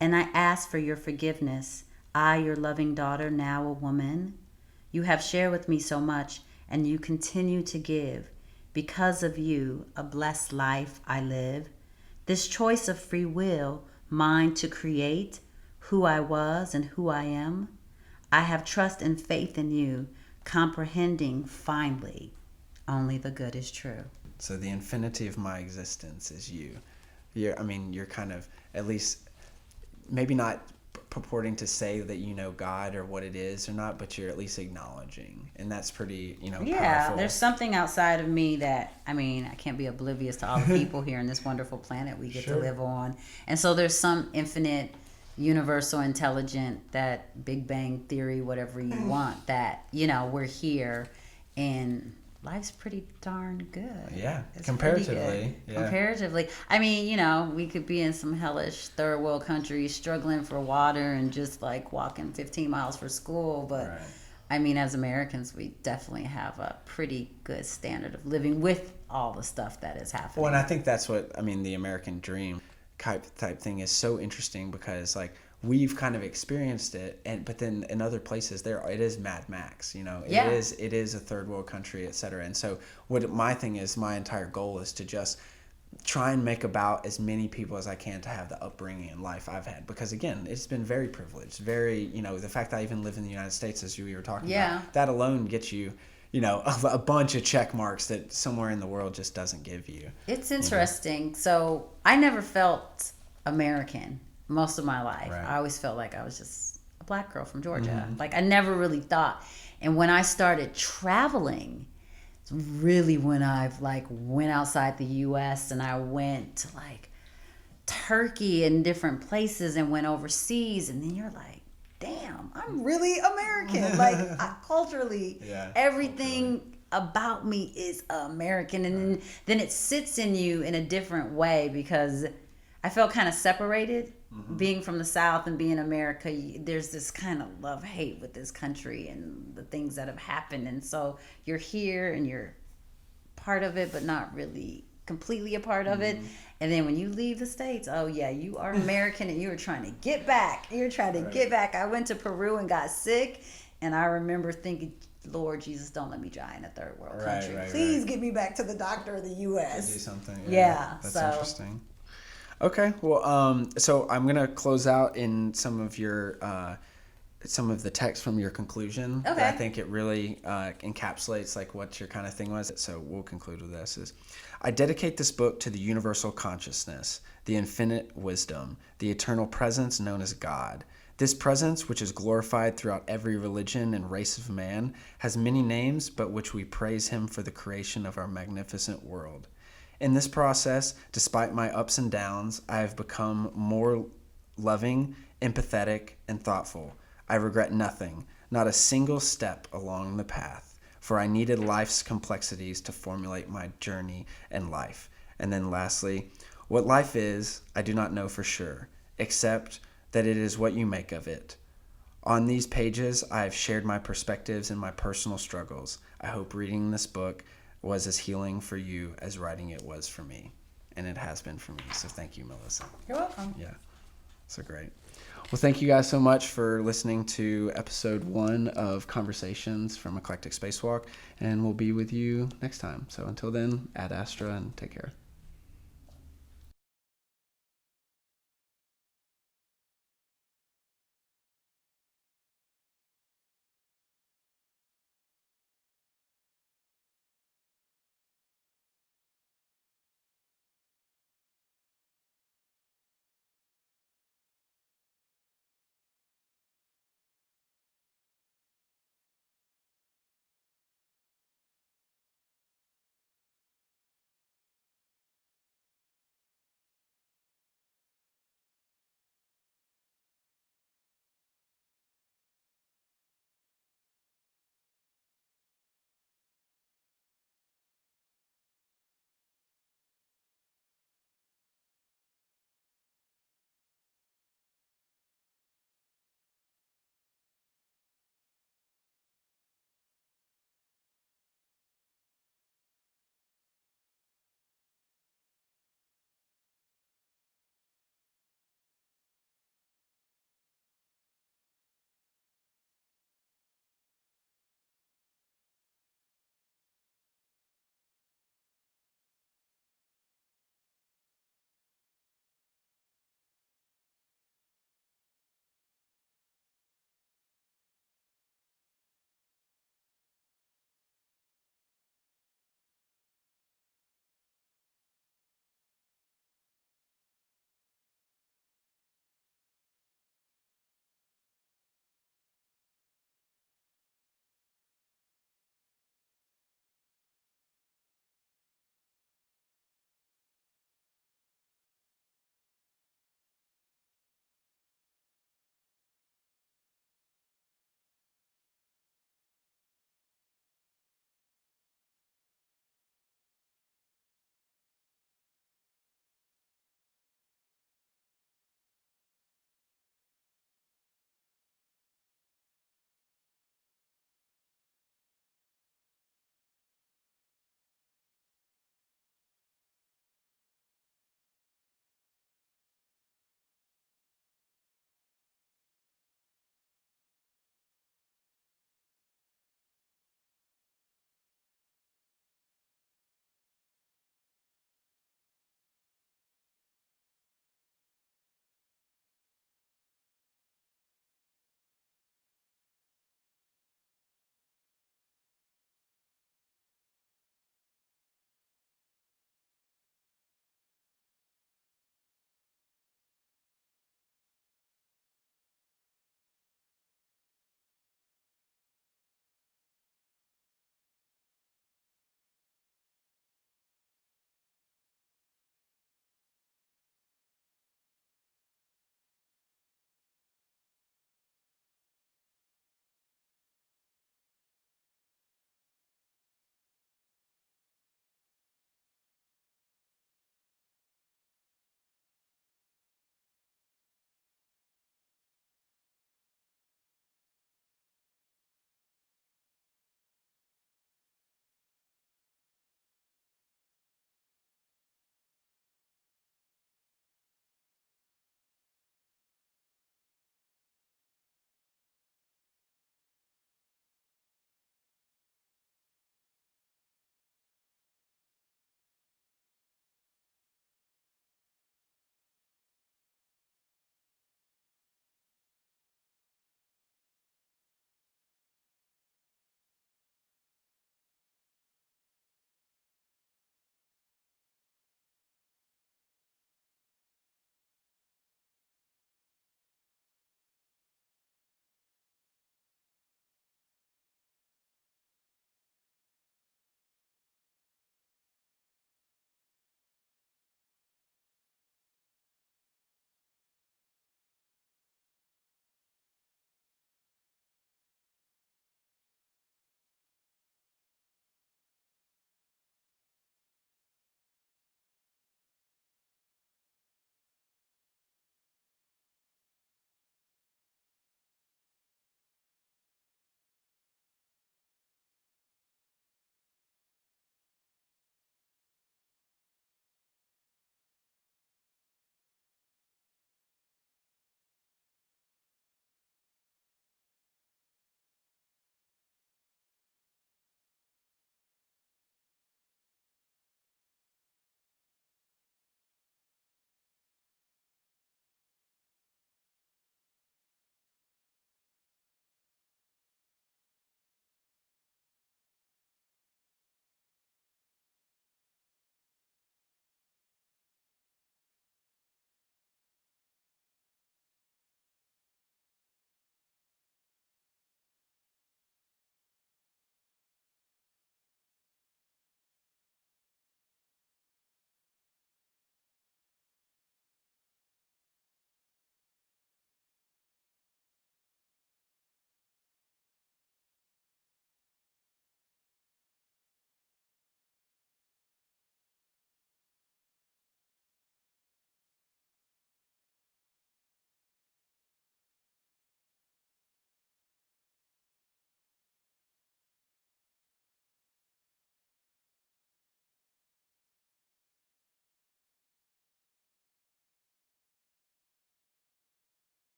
And I asked for your forgiveness. I, your loving daughter, now a woman. You have shared with me so much, and you continue to give. Because of you, a blessed life I live. This choice of free will, mine to create who I was and who I am. I have trust and faith in you, comprehending finally only the good is true. So the infinity of my existence is you. You're kind of, at least, maybe not purporting to say that you know God or what it is or not, but you're at least acknowledging, and that's pretty, powerful. There's something outside of me that, I can't be oblivious to all the people here in this wonderful planet we get to live on. And so there's some infinite, universal, intelligent, that Big Bang theory, whatever you want, that, we're here and life's pretty darn good. Yeah, it's comparatively. Yeah. Comparatively. We could be in some hellish third world country struggling for water and just like walking 15 miles for school, but I mean, as Americans, we definitely have a pretty good standard of living with all the stuff that is happening. Well, and I think that's what, I mean, the American dream type thing is so interesting because, like, we've kind of experienced it, but then in other places it is Mad Max, you know, it is a third world country, et cetera. And so what my thing is, my entire goal is to just try and make about as many people as I can to have the upbringing and life I've had, because again, it's been very privileged, very, you know, the fact that I even live in the United States, as we were talking about, that alone gets you, you know, a bunch of check marks that somewhere in the world just doesn't give you. It's interesting. You know? So I never felt American most of my life. Right. I always felt like I was just a black girl from Georgia. Like I never really thought. And when I started traveling, it's really when I've like went outside the U.S. and I went to like Turkey and different places and went overseas, and then you're like, damn, I'm really American. Like culturally, everything about me is American. And then it sits in you in a different way, because I felt kind of separated being from the South and being America. There's this kind of love-hate with this country and the things that have happened. And so you're here and you're part of it, but not really completely a part of it. And then when you leave the States, oh yeah, you are American and you're trying to get back. You're trying to get back. I went to Peru and got sick, and I remember thinking, Lord Jesus, don't let me die in a third world country. Please get me back to the doctor of the U.S. Do something. Yeah, that's interesting. Okay, well, so I'm gonna close out in some of the text from your conclusion. Okay. I think it really encapsulates like what your kind of thing was. So we'll conclude with this: is I dedicate this book to the universal consciousness, the infinite wisdom, the eternal presence known as God. This presence, which is glorified throughout every religion and race of man, has many names, but which we praise him for the creation of our magnificent world. In this process, despite my ups and downs, I have become more loving, empathetic, and thoughtful. I regret nothing, not a single step along the path, for I needed life's complexities to formulate my journey and life. And then lastly, what life is, I do not know for sure, except that it is what you make of it. On these pages, I have shared my perspectives and my personal struggles. I hope reading this book was as healing for you as writing it was for me. And it has been for me. So thank you, Melissa. You're welcome. Yeah. So great. Well, thank you guys so much for listening to episode 1 of Conversations from Eclectic Spacewalk. And we'll be with you next time. So until then, ad astra, and take care.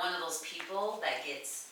One of those people that gets